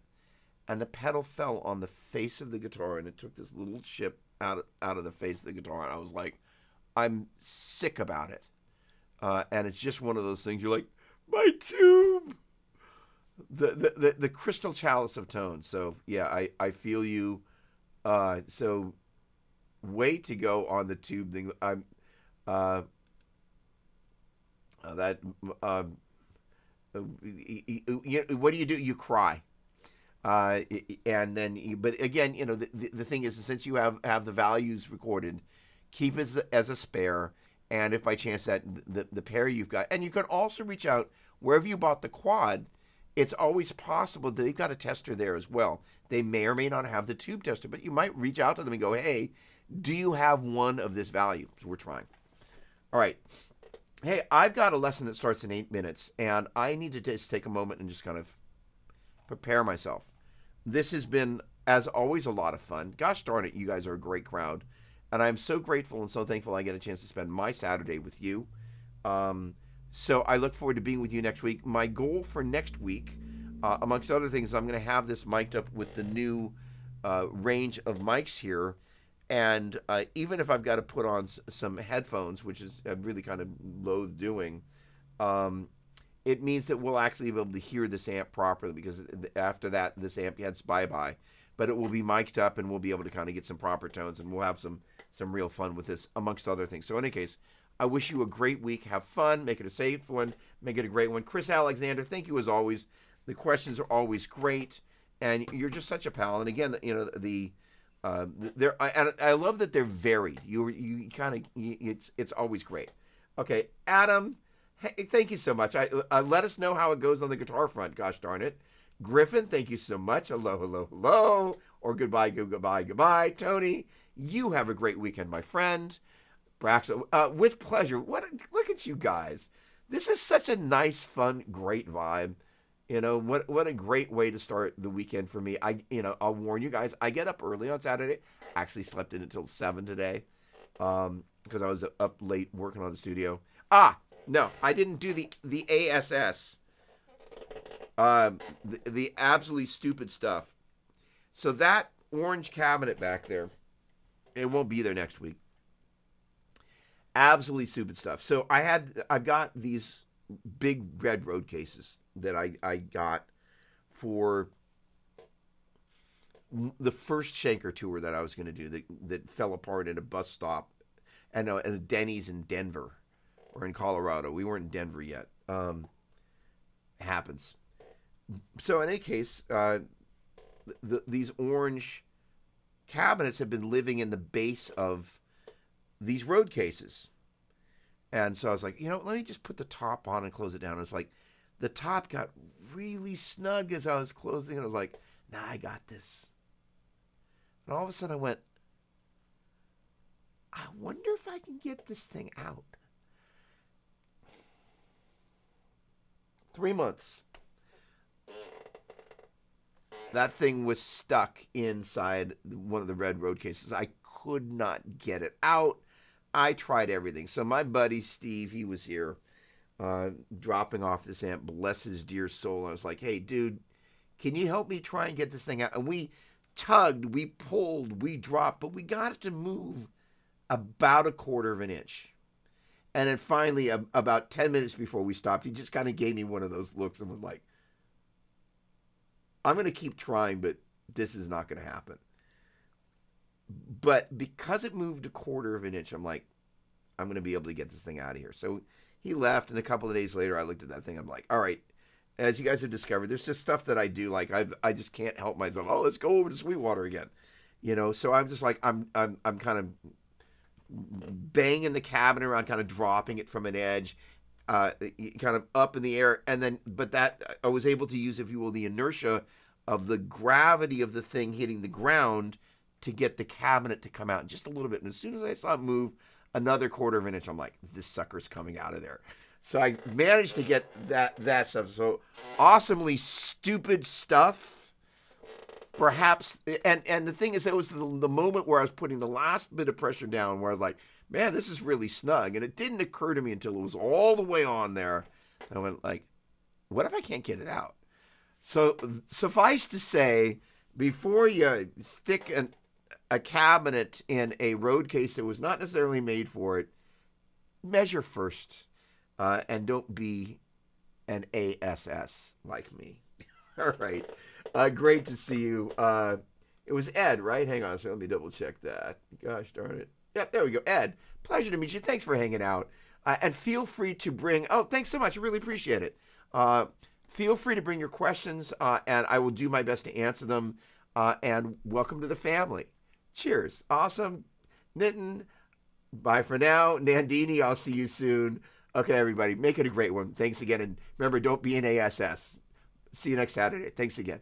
and the pedal fell on the face of the guitar, and it took this little chip out of the face of the guitar, and I was like, I'm sick about it, and it's just one of those things. You're like, my tube, the crystal chalice of tone. So yeah, I feel you. So way to go on the tube thing. I'm what do? You cry. And then, but again, the thing is, since you have the values recorded, keep it as a spare. And if by chance that the pair you've got, and you can also reach out wherever you bought the quad, it's always possible that they've got a tester there as well. They may or may not have the tube tester, but you might reach out to them and go, hey, do you have one of this value? So we're trying. All right. Hey, I've got a lesson that starts in 8 minutes, and I need to just take a moment and just kind of prepare myself. This has been, as always, a lot of fun. Gosh darn it, you guys are a great crowd. And I'm so grateful and so thankful I get a chance to spend my Saturday with you. So I look forward to being with you next week. My goal for next week, amongst other things, I'm going to have this mic'd up with the new range of mics here. And even if I've got to put on some headphones, which is really kind of loath doing, it means that we'll actually be able to hear this amp properly, because after that, this amp heads bye-bye. But it will be mic'd up, and we'll be able to kind of get some proper tones, and we'll have some real fun with this, amongst other things. So in any case, I wish you a great week. Have fun. Make it a safe one. Make it a great one. Chris Alexander, thank you as always. The questions are always great, and you're just such a pal. And again, I love that they're varied. You kind of, it's always great. Okay, Adam, hey, thank you so much. Let us know how it goes on the guitar front. Gosh darn it. Griffin, thank you so much. Hello, hello, hello. Or goodbye, goodbye, goodbye. Tony, you have a great weekend, my friend. Brax, with pleasure. Look at you guys. This is such a nice, fun, great vibe. What a great way to start the weekend for me. I'll warn you guys. I get up early on Saturday. Actually slept in until 7 today, because I was up late working on the studio. No, I didn't do the ASS, the absolutely stupid stuff. So that orange cabinet back there, it won't be there next week. Absolutely stupid stuff. So I've got these big red road cases that I got for the first Shanker tour that I was going to do that fell apart at a bus stop and a Denny's in Denver or in Colorado. We weren't in Denver yet. Happens. So in any case, these orange cabinets have been living in the base of these road cases. And so I was like, let me just put the top on and close it down. And it's like the top got really snug as I was closing it. I was like, nah, I got this. And all of a sudden I went, I wonder if I can get this thing out. 3 months. That thing was stuck inside one of the red road cases. I could not get it out. I tried everything. So my buddy Steve, he was here dropping off this amp. Bless his dear soul. I was like, hey, dude, can you help me try and get this thing out? And we tugged, we pulled, we dropped, but we got it to move about 1/4 of an inch. And then finally, about 10 minutes before we stopped, he just kind of gave me one of those looks and was like, I'm going to keep trying, but this is not going to happen. But because it moved 1/4 of an inch, I'm like, I'm going to be able to get this thing out of here. So he left, and a couple of days later, I looked at that thing. I'm like, all right, as you guys have discovered, there's just stuff that I do. Like I just can't help myself. Oh, let's go over to Sweetwater again. So I'm just like, I'm kind of banging the cabinet around, kind of dropping it from an edge, kind of up in the air. And then, but that I was able to use, if you will, the inertia of the gravity of the thing hitting the ground to get the cabinet to come out just a little bit. And as soon as I saw it move another 1/4 of an inch, I'm like, this sucker's coming out of there. So I managed to get that stuff. So awesomely stupid stuff. Perhaps, and the thing is, that was the moment where I was putting the last bit of pressure down, where I was like, man, this is really snug. And it didn't occur to me until it was all the way on there. I went like, what if I can't get it out? So suffice to say, before you stick a cabinet in a road case that was not necessarily made for it, measure first, and don't be an ASS like me. All right. Great to see you. It was Ed, right? Hang on a second. Let me double check that. Gosh darn it. Yep, there we go. Ed, pleasure to meet you. Thanks for hanging out. And feel free to bring... Oh, thanks so much. I really appreciate it. Feel free to bring your questions, and I will do my best to answer them. And welcome to the family. Cheers. Awesome. Nitin, bye for now. Nandini, I'll see you soon. Okay, everybody, make it a great one. Thanks again. And remember, don't be an ASS. See you next Saturday. Thanks again.